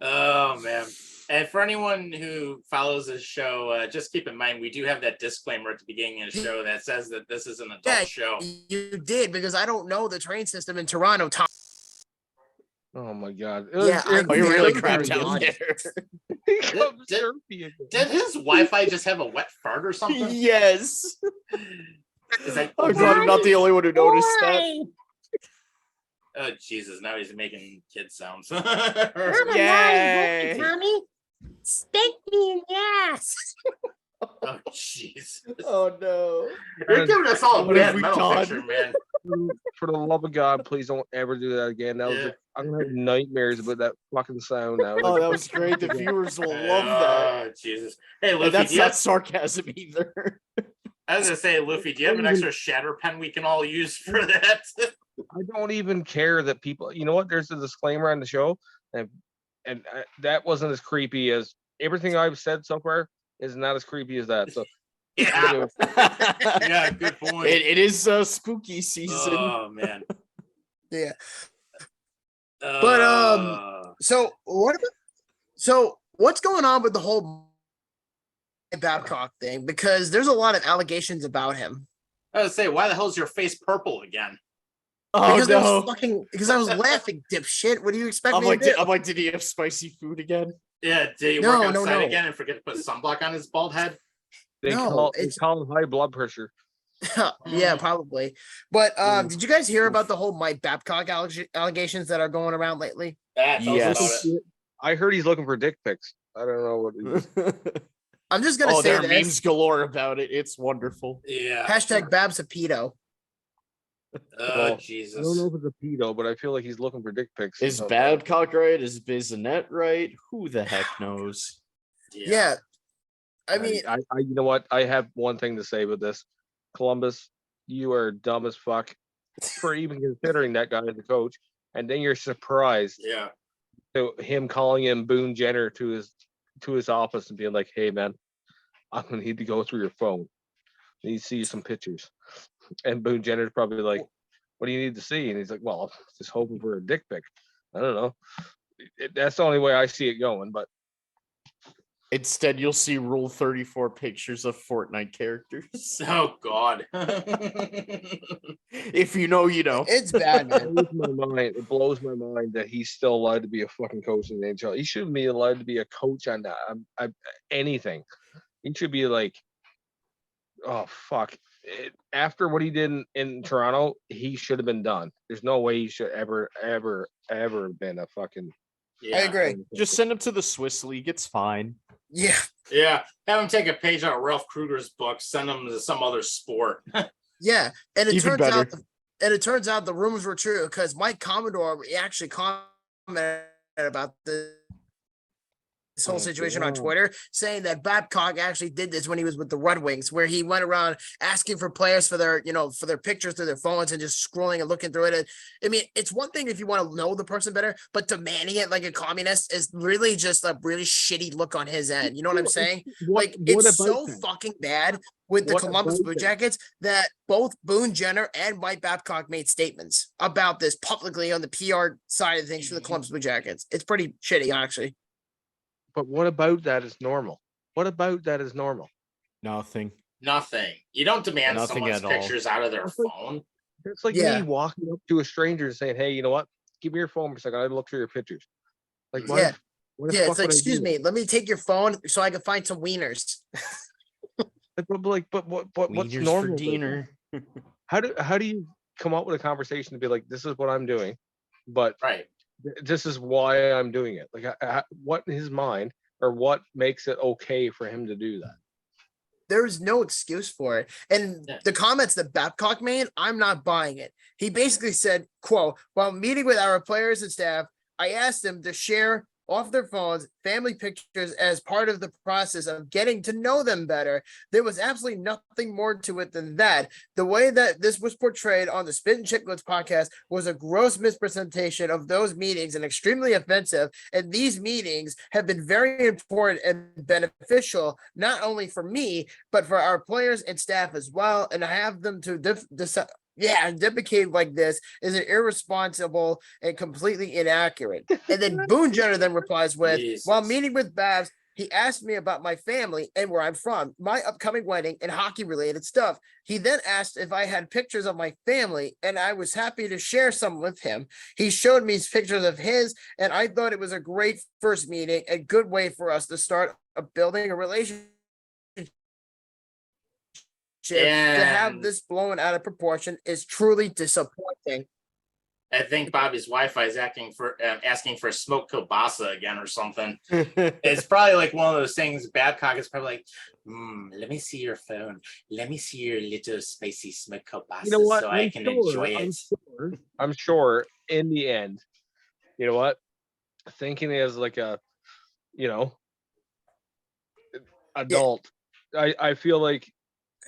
Oh man. And for anyone who follows this show, just keep in mind we do have that disclaimer at the beginning of the show that says that this is an adult Yeah, show. you did because I don't know the train system in Toronto. Tom. Oh my God. Yeah, I Oh, you really Very crapped good. down there. Did his Wi-Fi just have a wet fart or something? Yes. Is that- I'm glad I'm not the only one who noticed that. Oh Jesus! Now he's making kid sounds. Yay. Tommy, spank me in the ass. Oh jeez! Oh no. You're giving us all a What bad have we mental done? picture, man. For the love of God, please don't ever do that again. That was Yeah. I'm gonna have nightmares about that fucking sound now. Oh, that was great. The viewers will love that. Oh Jesus! Hey, And Luffy, that's do you not have, sarcasm either. I was gonna say, Luffy, do you have an extra shatter pen we can all use for that? I don't even care that people. You know what? There's a disclaimer on the show, and that wasn't as creepy as everything I've said so far. Is not as creepy as that. So Yeah, yeah, good point. It is spooky season. Oh man. Yeah. But, So what's going on with the whole Babcock thing? Because there's a lot of allegations about him. I was gonna say, why the hell is your face purple again? Oh Because no. because I was laughing, dipshit. What do you expect me to do? I'm like, did he have spicy food again? Yeah, did he No, work no, outside no. again and forget to put sunblock on his bald head? They No, they it's call him high blood pressure. yeah, probably. But Oof. did you guys hear Oof. about the whole Mike Babcock allegations that are going around lately? Tell us about Yes. it. I heard he's looking for dick pics. I don't know what. I'm just gonna Oh, say there are this. memes galore about it. It's wonderful. Yeah. Hashtag Babs a pedo. Oh, Well, I Jesus. don't know if it's a pedo, but I feel like he's looking for dick pics. Is So- Babcock right? Is Bisonet right? Who the heck knows? Yeah. I mean, you know what? I have one thing to say with this. Columbus, you are dumb as fuck for even considering that guy as a coach, and then you're surprised Yeah. to him calling in Boone Jenner to his office and being like, "Hey, man, I'm gonna need to go through your phone. I need to see some pictures." And Boone Jenner's probably like, "What do you need to see?" And he's like, "Well, just hoping for a dick pic." I don't know. That's the only way I see it going, but. Instead, you'll see Rule 34 pictures of Fortnite characters. Oh, God. If you know, you know. it's bad, man. It blows my mind that he's still allowed to be a fucking coach in the NHL. He shouldn't be allowed to be a coach on anything. He should be like, oh fuck. After what he did in Toronto, he should have been done. There's no way he should ever been a fucking. Yeah. I agree. Just send him to the Swiss League. It's fine. Yeah. Yeah. Have him take a page out of Ralph Kruger's book, send him to some other sport. Yeah. And it Even turns out the rumors were true because Mike Commodore actually commented about this whole situation on Twitter, saying that Babcock actually did this when he was with the Red Wings, where he went around asking for players for their pictures through their phones and just scrolling and looking through it. I mean, it's one thing if you want to know the person better, but demanding it like a communist is really just a really shitty look on his end. You know what I'm saying? It's so fucking bad with the Columbus Blue Jackets that both Boone Jenner and Mike Babcock made statements about this publicly on the PR side of things for the Columbus Blue Jackets. It's pretty shitty, actually. But what about that is normal? What about that is normal? Nothing. Nothing. You don't demand Nothing someone's at all. pictures out of their phone. It's like me walking up to a stranger and saying, "Hey, you know what? Give me your phone for a second. I look through your pictures." Like, what? Yeah. What the Yeah, fuck it's like, would I excuse do? me, let me take your phone so I can find some wieners. But what's Wieners normal? for about dinner. that? How do you come up with a conversation to be like, "This is what I'm doing," but Right. this is why I'm doing it? Like, what in his mind or what makes it okay for him to do that? There's no excuse for it. And the comments that Babcock made, I'm not buying it. He basically said, quote, while meeting with our players and staff, I asked them to share off their phones family pictures as part of the process of getting to know them better. There was absolutely nothing more to it than that. The way that this was portrayed on the Spit and Chicklets podcast was a gross misrepresentation of those meetings and extremely offensive. And these meetings have been very important and beneficial, not only for me, but for our players and staff as well. And I have them to deprecate like this is an irresponsible and completely inaccurate. And then Boone Jenner then replies with, Jesus. while meeting with Babs, he asked me about my family and where I'm from, my upcoming wedding, and hockey-related stuff. He then asked if I had pictures of my family, and I was happy to share some with him. He showed me pictures of his, and I thought it was a great first meeting, a good way for us to start building a relationship. To have this blown out of proportion is truly disappointing. I think Bobby's Wi-Fi is asking for smoked kielbasa again or something. It's probably like one of those things. Babcock is probably like, let me see your phone. Let me see your little spicy smoked kielbasa, You know what? so I can enjoy it. I'm sure in the end, you know what? Thinking as like a, adult, I feel like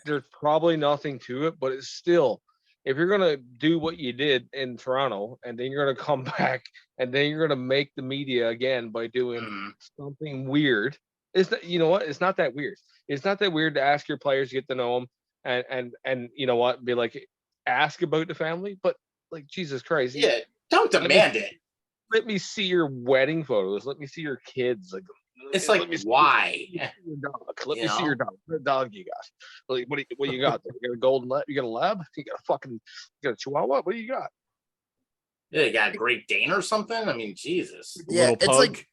there's probably nothing to it, but it's still, if you're gonna do what you did in Toronto and then you're gonna come back and then you're gonna make the media again by doing something weird, it's that, you know what? It's not that weird. It's not that weird to ask your players to get to know them and you know what? Be like, ask about the family, but like, Jesus Christ. Yeah, don't demand it. Let me see your wedding photos. Let me see your kids. Like, It's like, why? Let me see your dog. What dog you got? Like, what you got? You got a golden lab? You got a lab? You got a chihuahua? What do you got? Yeah, you got a Great Dane or something? I mean, Jesus. Yeah, Little it's pug. like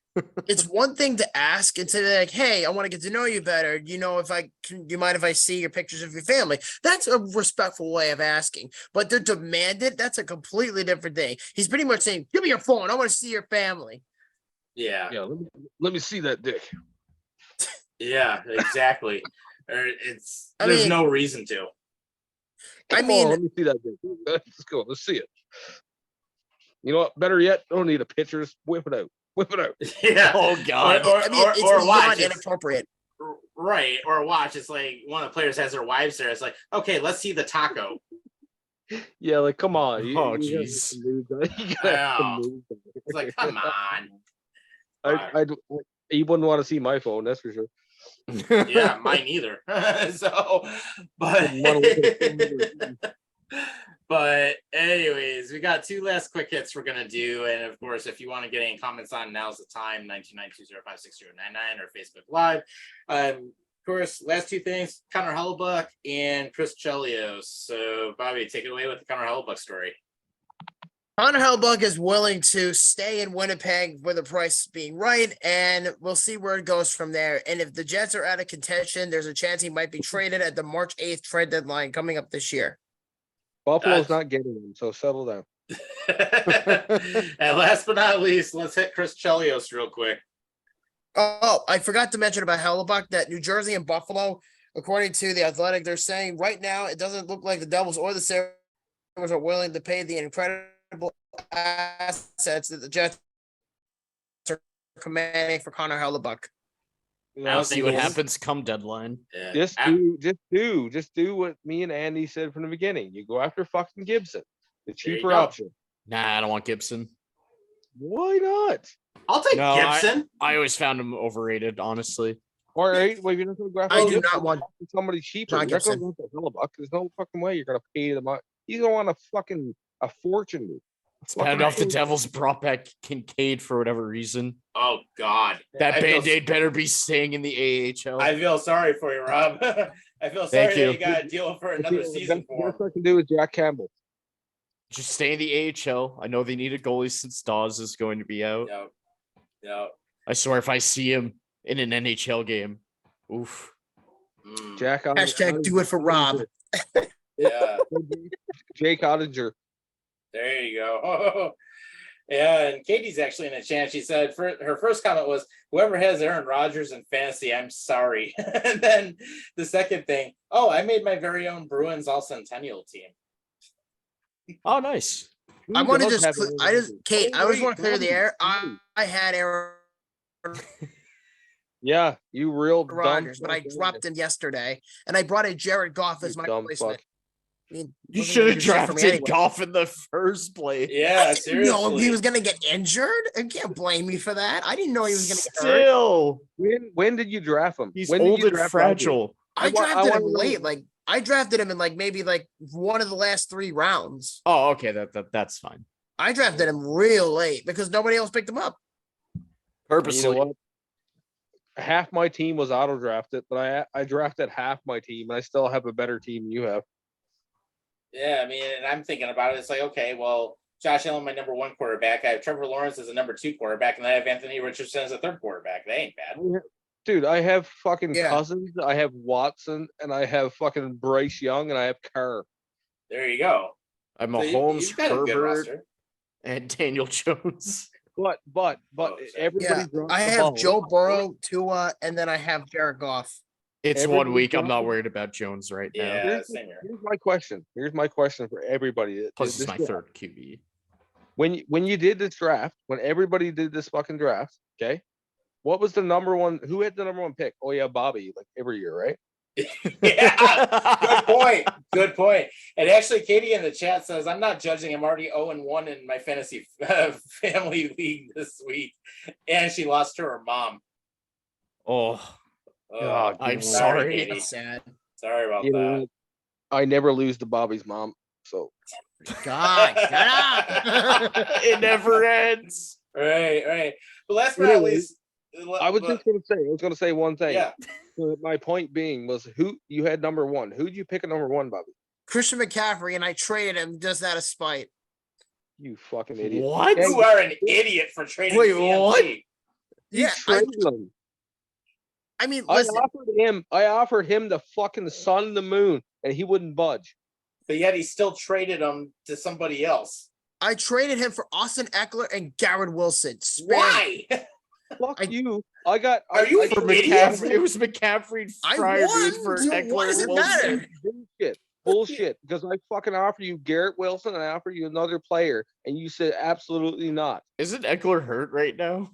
It's one thing to ask and say like, "Hey, I want to get to know you better. You know, if I can, do you mind if I see your pictures of your family?" That's a respectful way of asking. But to demand it, that's a completely different thing. He's pretty much saying, "Give me your phone. I want to see your family." Yeah. Yeah, let me see that dick. Yeah, exactly. Or I there's mean- no reason to. Come on, let me see that dick. Let's go. Let's see it. You know what? Better yet, don't need a picture. Just whip it out. Whip it out. Yeah. Oh God. I mean, it's or watch. beyond It's, inappropriate. right. Or watch. It's like one of the players has their wives there. It's like, okay, let's see the taco. Yeah, like come on. Oh, you gotta have jeez. some moves on it. You gotta have some Wow. moves on it. It's like, come on. You wouldn't want to see my phone, that's for sure. Yeah, mine either. So, but Wouldn't wanna look at it. but anyways, we got two last quick hits we're gonna do, and of course, if you want to get any comments on, now's the time. 1992056099 or Facebook Live. Of course, last two things: Connor Hellebuyck and Chris Chelios. So, Bobby, take it away with the Connor Hellebuyck story. Connor Hellebuyck is willing to stay in Winnipeg for the price being right, and we'll see where it goes from there. And if the Jets are out of contention, there's a chance he might be traded at the March 8th trade deadline coming up this year. Buffalo's That's- not getting him, so settle down. And last but not least, let's hit Chris Chelios real quick. Oh, I forgot to mention about Hellebuyck that New Jersey and Buffalo, according to the Athletic, they're saying right now it doesn't look like the Devils or the Sabres are willing to pay the incredible assets that the Jets are commanding for Connor Hellebuyck. I'll see what think- happens come deadline. Yeah. Just do what me and Andy said from the beginning. You go after fucking Gibson, the There you cheaper go. option. Nah, I don't want Gibson. Why not? I'll take No, Gibson. I always found him overrated, honestly. All right, well, you're not going to go after I do Gibson, not want somebody cheaper. John You're not going Gibson. to go after Hellebuyck. There's no fucking way you're going to pay them. He's going to want a fortune. It's bad enough the Devils brought back Kincaid for whatever reason. Oh God, That I feel- Band-Aid better be staying in the AHL. I feel sorry for you, Rob. I feel sorry Thank that you. you got to deal for another season The for best him. I can do is Jack Campbell. Just stay in the AHL. I know they need a goalie since Dawes is going to be out. No, no. I swear if I see him in an NHL game, oof. Mm, Jack Hashtag do it for Rob. yeah, Jake Ottinger. there you go. Yeah, and Katie's actually in a chance. She said her first comment was, "Whoever has Aaron Rodgers in fantasy, I'm sorry." And then the second thing, "Oh, I made my very own Bruins All Centennial team." Oh, nice. I want to Who does just, have cl- Aaron I just, Rodgers? Kate, Oh, I just wait, want to clear the Robbie, air. Robbie. I had Aaron Yeah, you real dumb Rodgers, but I fuck, dropped him yesterday, and I brought in Jared Goff as You my dumb replacement. fuck. I mean, You wasn't should gonna have do shit for me drafted anyway. Goff in the first place. Yeah, I didn't know seriously. he was gonna get injured. You can't blame me for that. I didn't know he was gonna get hurt. Still, When did you draft him? he's when did old you and draft Rodgers? fragile. I I drafted him wanna know- late. Like I drafted him in like maybe like one of the last 3 rounds. Oh, okay, that's fine. I drafted him real late because nobody else picked him up. You Purposely. know what? Half my team was auto drafted, but I drafted half my team, and I still have a better team than you have. Yeah, I mean, and I'm thinking about it. It's like, okay, well, Josh Allen, my number 1 quarterback. I have Trevor Lawrence as a number 2 quarterback, and I have Anthony Richardson as a 3rd quarterback. They ain't bad. Dude, I have fucking Yeah. Cousins, I have Watson, and I have fucking Bryce Young, and I have Carr. There you go. I'm So a you- Holmes, you've got a good Herbert, roster. and Daniel Jones. But Oh, sorry. everybody Yeah, dropped I the have ball. Joe Burrow, Tua, and then I have Jared Goff. It's Everybody 1 week. I'm not dropped- worried about Jones right now. Yeah, Here's- same here. Here's my question. Here's my question for everybody. Plus, This it's my draft. 3rd QB. When you did this draft, when everybody did this fucking draft, okay, what was the number one? Who had the number 1 pick? Oh yeah, Bobby, like every year, right? Yeah, good point. Good point. And actually, Katie in the chat says, "I'm not judging. I'm already 0-1 in my fantasy family league this week," and she lost to her mom. Oh, Oh, I'm God. sorry. Katie. That's sad. Sorry about You know that. what? I never lose to Bobby's mom, so God, shut up. it never ends. Right, right. But last but not Anyway, least, I was just gonna say one thing. yeah. So my point being was who you had number 1. Who'd you pick at number 1, Bobby? Christian McCaffrey, and I traded him just out of spite. You fucking idiot. What? You are an idiot for trading. Wait, CMC. what? He Yeah, traded him. I mean, I listen, offered him the fucking sun and the moon, and he wouldn't budge. But yet he still traded him to somebody else. I traded him for Austin Eckler and Garrett Wilson. Why? Fuck I- you. I got. Are you For an idiot? McCaffrey, it was McCaffrey and I Fryer won, dude for so why Eckler does and it Wilson. matter? Bullshit. Because I fucking offered you Garrett Wilson and I offered you another player, and you said absolutely not. Isn't Eckler hurt right now?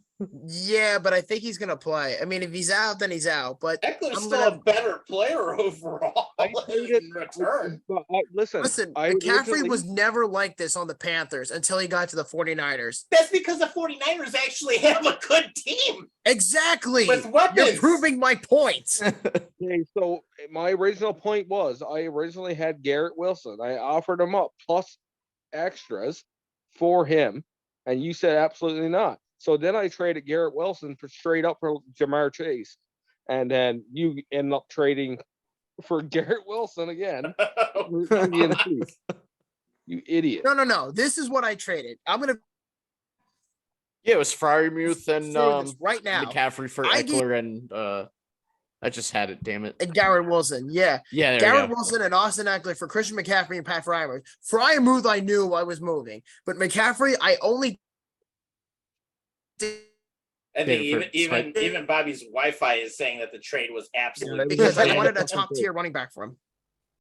Yeah, but I think he's gonna play. I mean, if he's out, then he's out. But Eckler's I'm still gonna a better player overall I traded. in return. Listen, listen. I McCaffrey originally- was never like this on the Panthers until he got to the 49ers. That's because the 49ers actually have a good team Exactly. with You're weapons. proving my point. Okay, so my original point was I originally had Garrett Wilson. I offered him up plus extras for him, and you said absolutely not. So then I traded Garrett Wilson for straight up for Jamar Chase, and then you end up trading for Garrett Wilson again. You idiot. No. This is what I traded. I'm gonna Yeah, it was Fryermuth and throw this right now. McCaffrey for I Eckler and I just had it, damn it. And Garrett Wilson, yeah. Yeah, there Garrett we go. Wilson and Austin Eckler for Christian McCaffrey and Pat Frymouth. Frymouth, I knew I was moving, but McCaffrey, I only did I think Yeah, even Bobby's Wi-Fi is saying that the trade was absolutely because I Yeah. wanted a top tier running back for him.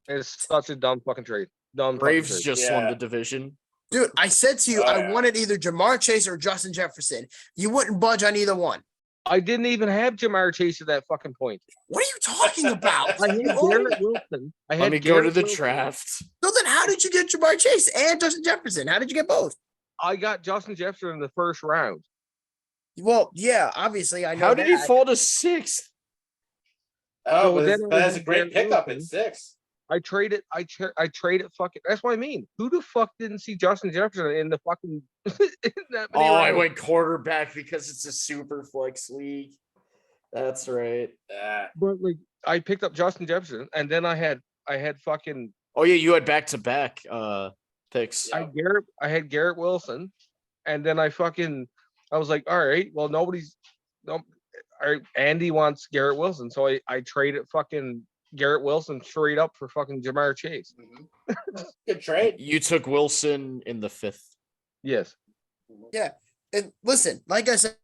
It's such a dumb fucking trade. Dumb fucking Braves trade. just won Yeah. the division. Dude, I said to you, Oh, I yeah. wanted either Jamar Chase or Justin Jefferson. You wouldn't budge on either one. I didn't even have Jamar Chase at that fucking point. What are you talking about? I had Garrett Wilson. I had Let me go to Garrett the Wilson. draft. So then how did you get Jamar Chase and Justin Jefferson? How did you get both? I got Justin Jefferson in the first round. Well, yeah, obviously I know How did he that. fall to 6th? Oh, So but then I that's a had great Garrett pickup at Wilson. 6. I traded fucking. That's what I mean. Who the fuck didn't see Justin Jefferson in the fucking in that many Oh, I rounds? went quarterback because it's a super flex league. That's right. But like, I picked up Justin Jefferson, and then I had fucking. Oh yeah, you had back-to-back picks. Yeah. I had Garrett Wilson, and then I was like, all right, well all right, Andy wants Garrett Wilson, so I traded fucking Garrett Wilson straight up for fucking Jamar Chase. Mhm. Good trade. You took Wilson in the 5th. Yes. And listen, like I said,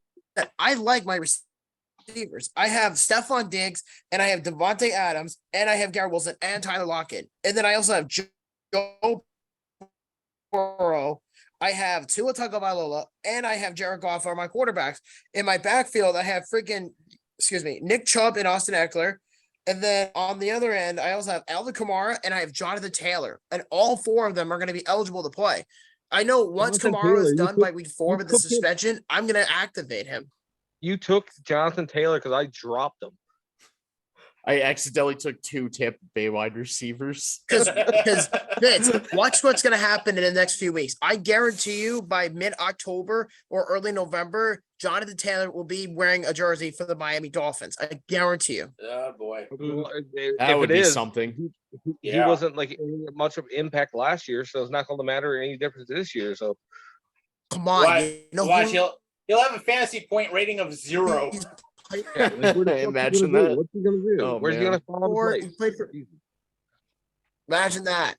I like my receivers. I have Stephon Diggs, and I have Devontae Adams, and I have Garrett Wilson and Tyler Lockett. And then I also have Joe Burrow. I have Tua Tagovailoa, and I have Jared Goff are my quarterbacks. In my backfield, I have Nick Chubb and Austin Eckler. And then on the other end, I also have Alvin Kamara and I have Jonathan Taylor. And all four of them are going to be eligible to play. I know once Jonathan Kamara is Taylor, done by week 4 you with the took him. suspension, I'm going to activate him. You took Jonathan Taylor because I dropped him. I accidentally took 2 Tampa Bay wide receivers. Because Vince, watch what's going to happen in the next few weeks. I guarantee you by mid-October or early November, Jonathan Taylor will be wearing a jersey for the Miami Dolphins. I guarantee you. Oh boy. That would be something. He Yeah. wasn't like much of impact last year, so it's not going to matter any difference this year. So Come on. Watch, you know watch who he'll have a fantasy point rating of 0. he's yeah, like, what the fuck he Imagine gonna do? that. What's he gonna do? Oh, Where's he man. gonna fall Or into he played for- Imagine that.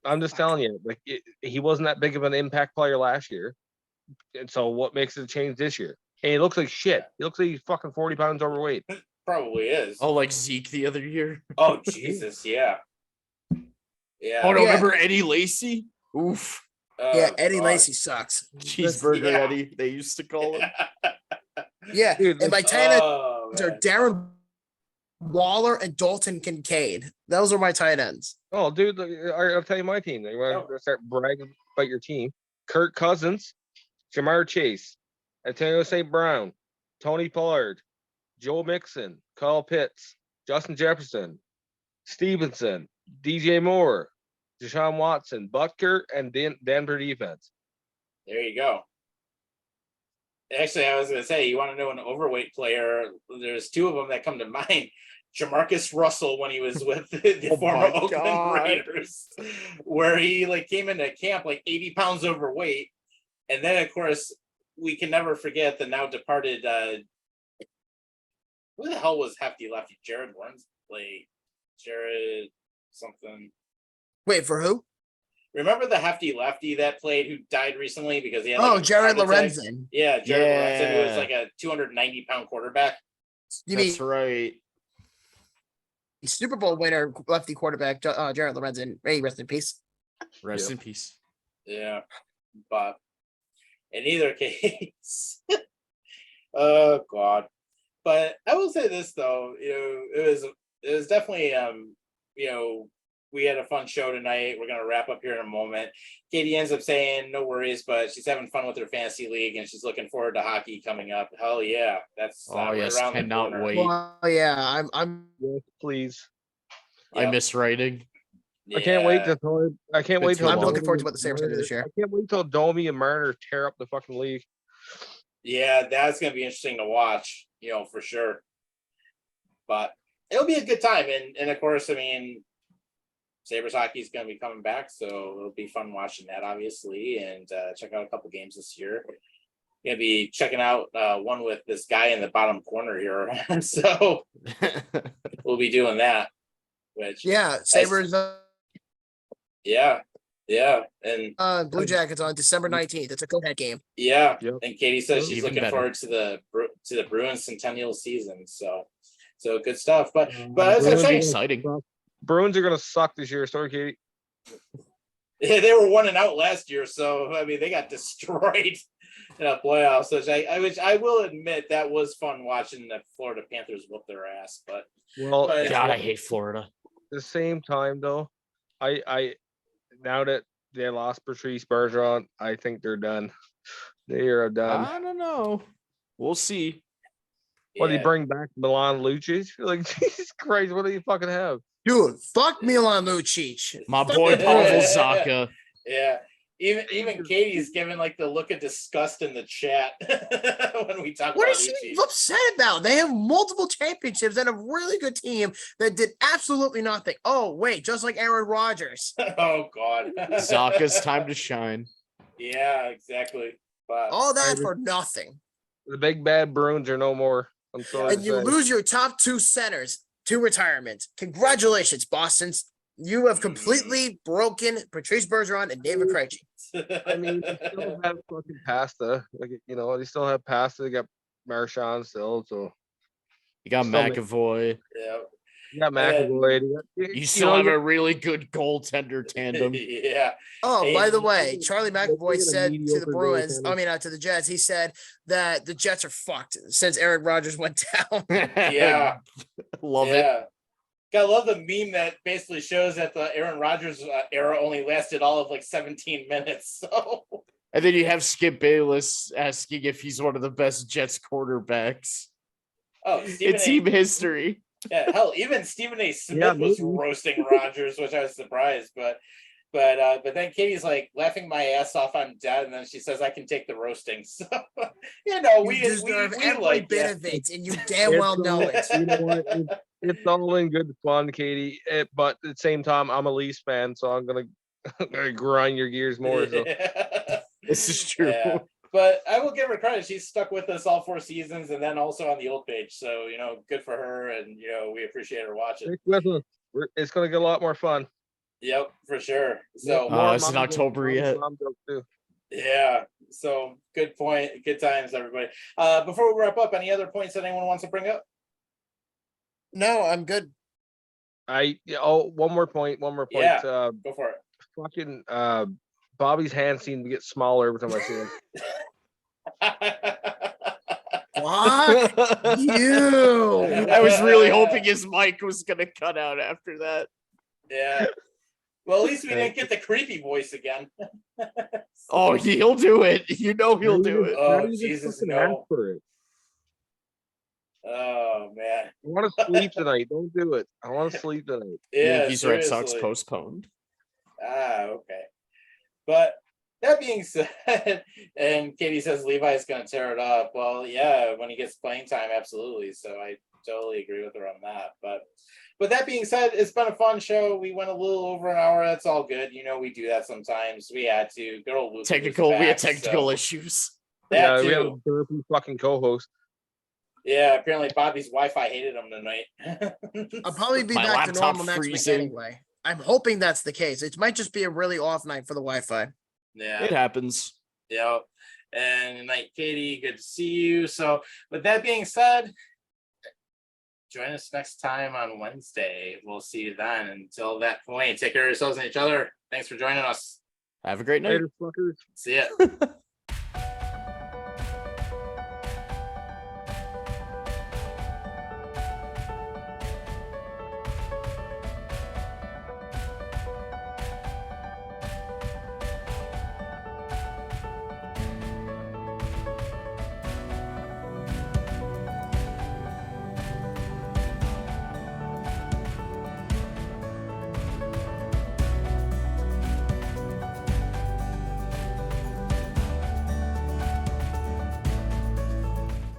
I'm just telling you, like he wasn't that big of an impact player last year, and so what makes it change this year? And he looks like shit. He looks like he's fucking 40 pounds overweight. Probably is. Oh, like Zeke the other year. Oh Jesus, yeah. Yeah. Oh no, Yeah. remember Eddie Lacy? Oof. Oh, Yeah, Eddie God. Lacy sucks. Cheeseburger Yeah. Eddie, they used to call him. Yeah, Dude, and my tight ends Oh, are man. Darren Waller and Dalton Kincaid. Those are my tight ends. Oh, dude, I'll tell you my team. You want to start bragging about your team? Kirk Cousins, Jamar Chase, Antonio St. Brown, Tony Pollard, Joe Mixon, Kyle Pitts, Justin Jefferson, Stevenson, DJ Moore, Deshaun Watson, Butker, and Denver defense. There you go. Actually, I was going to say, you want to know an overweight player? There's 2 of them that come to mind. Jamarcus Russell when he was with the Oh former my Oakland God. Raiders, where he came into camp 80 pounds overweight, and then of course we can never forget the now departed. Who the hell was Hefty Lefty? Jared Lindsley, Jared something. Wait, for who? Remember the Hefty Lefty that played who died recently because he had Oh, like a Jared heart attack? Lorenzen. Yeah, Jared Lorenzen, who was Yeah. like a 290-pound quarterback. You That's mean right. Super Bowl winner, lefty quarterback, Jared Lorenzen. May he rest in peace. Rest in peace. Yeah, but in either case, oh god. But I will say this though, it was definitely we had a fun show tonight. We're gonna wrap up here in a moment. Katie ends up saying no worries, but she's having fun with her fantasy league and she's looking forward to hockey coming up. Hell yeah, that's right Yes, around the cannot corner. wait. Well, yeah, I'm Yes, please. I Yep. miss writing. I can't wait Yeah. till I can't Been wait too till I'm long. looking forward to Domi what the Sabres and gonna do this year. I can't wait till Domi and Marner tear up the fucking league. Yeah, that's gonna be interesting to watch, for sure. But it'll be a good time, and of course, I mean, Sabres hockey is gonna be coming back, so it'll be fun watching that, obviously, and check out a couple games this year. Gonna be checking out one with this guy in the bottom corner here, so we'll be doing that. Which Yeah, Sabres. yeah, and Blue Jackets on December 19th. It's a go-ahead game. yeah, Yep. and Katie says she's Even looking better. forward to the Bruins centennial season. So good stuff. But as I Bruins was are saying, Exciting. Bruins are gonna suck this year. Sorry, Katie. they were 1-0 last year, so I mean they got destroyed in a playoffs. Which I will admit that was fun watching the Florida Panthers whoop their ass. But Well, But- God, I hate Florida. at the same time though, I now that they lost Patrice Bergeron, I think they're done. They are done. I don't know. We'll see. What do you yeah. bring back Milan Lucic? Like Jesus Christ, what do you fucking have? Dude, fuck Milan Lucic. My Fuck boy him. Pavel Zacha. Yeah. Even Katie's giving like the look of disgust in the chat when we talk What about is she Lucci. upset about? They have multiple championships and a really good team that did absolutely nothing. Oh, wait, just like Aaron Rodgers. Oh god. Zacha's time to shine. Yeah, exactly. But All that Maybe. for nothing. The big bad Bruins are no more. I'm sorry. And to you say. lose your top two centers to retirement. Congratulations, Boston's. You have completely broken Patrice Bergeron and David Krejci. I mean, they still have fucking Pasta. Like they still have Pasta. They got Marchand still, so You got Still make- McAvoy. yeah. you got McAvoy. You still have a really good goaltender tandem. Yeah. Oh, Hey, by the you- way, Charlie Let's McAvoy get a said to the mediocre Bruins, goaltender. to the Jets, he said that the Jets are fucked since Aaron Rodgers went down. Yeah. Love it. Yeah. I love the meme that basically shows that the Aaron Rodgers era only lasted all of like 17 minutes. So And then you have Skip Bayless asking if he's one of the best Jets quarterbacks in team history. Yeah, hell, even Stephen A. Smith Yeah, was maybe. roasting Rodgers, which I was surprised. But then Katie's like laughing my ass off. I'm dead, and then she says I can take the roasting. So we You deserve we every like bit it. of it, and you damn well know it. You know what? It's all in good fun, Katie. But at the same time, I'm a Leafs fan, so I'm gonna grind your gears more. So. This is true. Yeah. But I will give her credit. She's stuck with us all 4 seasons, and then also on the old page. So good for her, and we appreciate her watching. Stick with us. It's gonna get a lot more fun. Yep, for sure. So It's in October yet. Mom joke, too. yeah, so good point. Good times, everybody. Before we wrap up, any other points that anyone wants to bring up? No, I'm good. One more point. Yeah. Uh, Go for it. fucking Bobby's hands seem to get smaller every time I see him. Fuck you. I was really hoping his mic was gonna cut out after that. Yeah. Well, at least we didn't get the creepy voice again. Oh, he'll do it. He'll do it. Oh, Not even Jesus, fucking no. ask for it. Oh man. I want to sleep tonight. Don't do it. I want to sleep tonight. Yeah. Yankees Red Sox seriously. postponed. Okay. But that being said, and Katie says Levi's going to tear it up. Well, yeah, when he gets playing time, absolutely. So I totally agree with her on that. But that being said, it's been a fun show. We went a little over an hour. That's all good. We do that sometimes. We had to. Good old Luke was We had back, technical so- issues. That Yeah, we have a too. burpy fucking co-host. Yeah, apparently Bobby's Wi-Fi hated him tonight. I'll probably be My back to laptop normal next week freezing. anyway. I'm hoping that's the case. It might just be a really off night for the Wi-Fi. Yeah. It happens. Yep. And good night, Katie. Good to see you. So, with that being said, join us next time on Wednesday. We'll see you then. Until that point, take care of yourselves and each other. Thanks for joining us. Have a great night. Later, fuckers. See ya.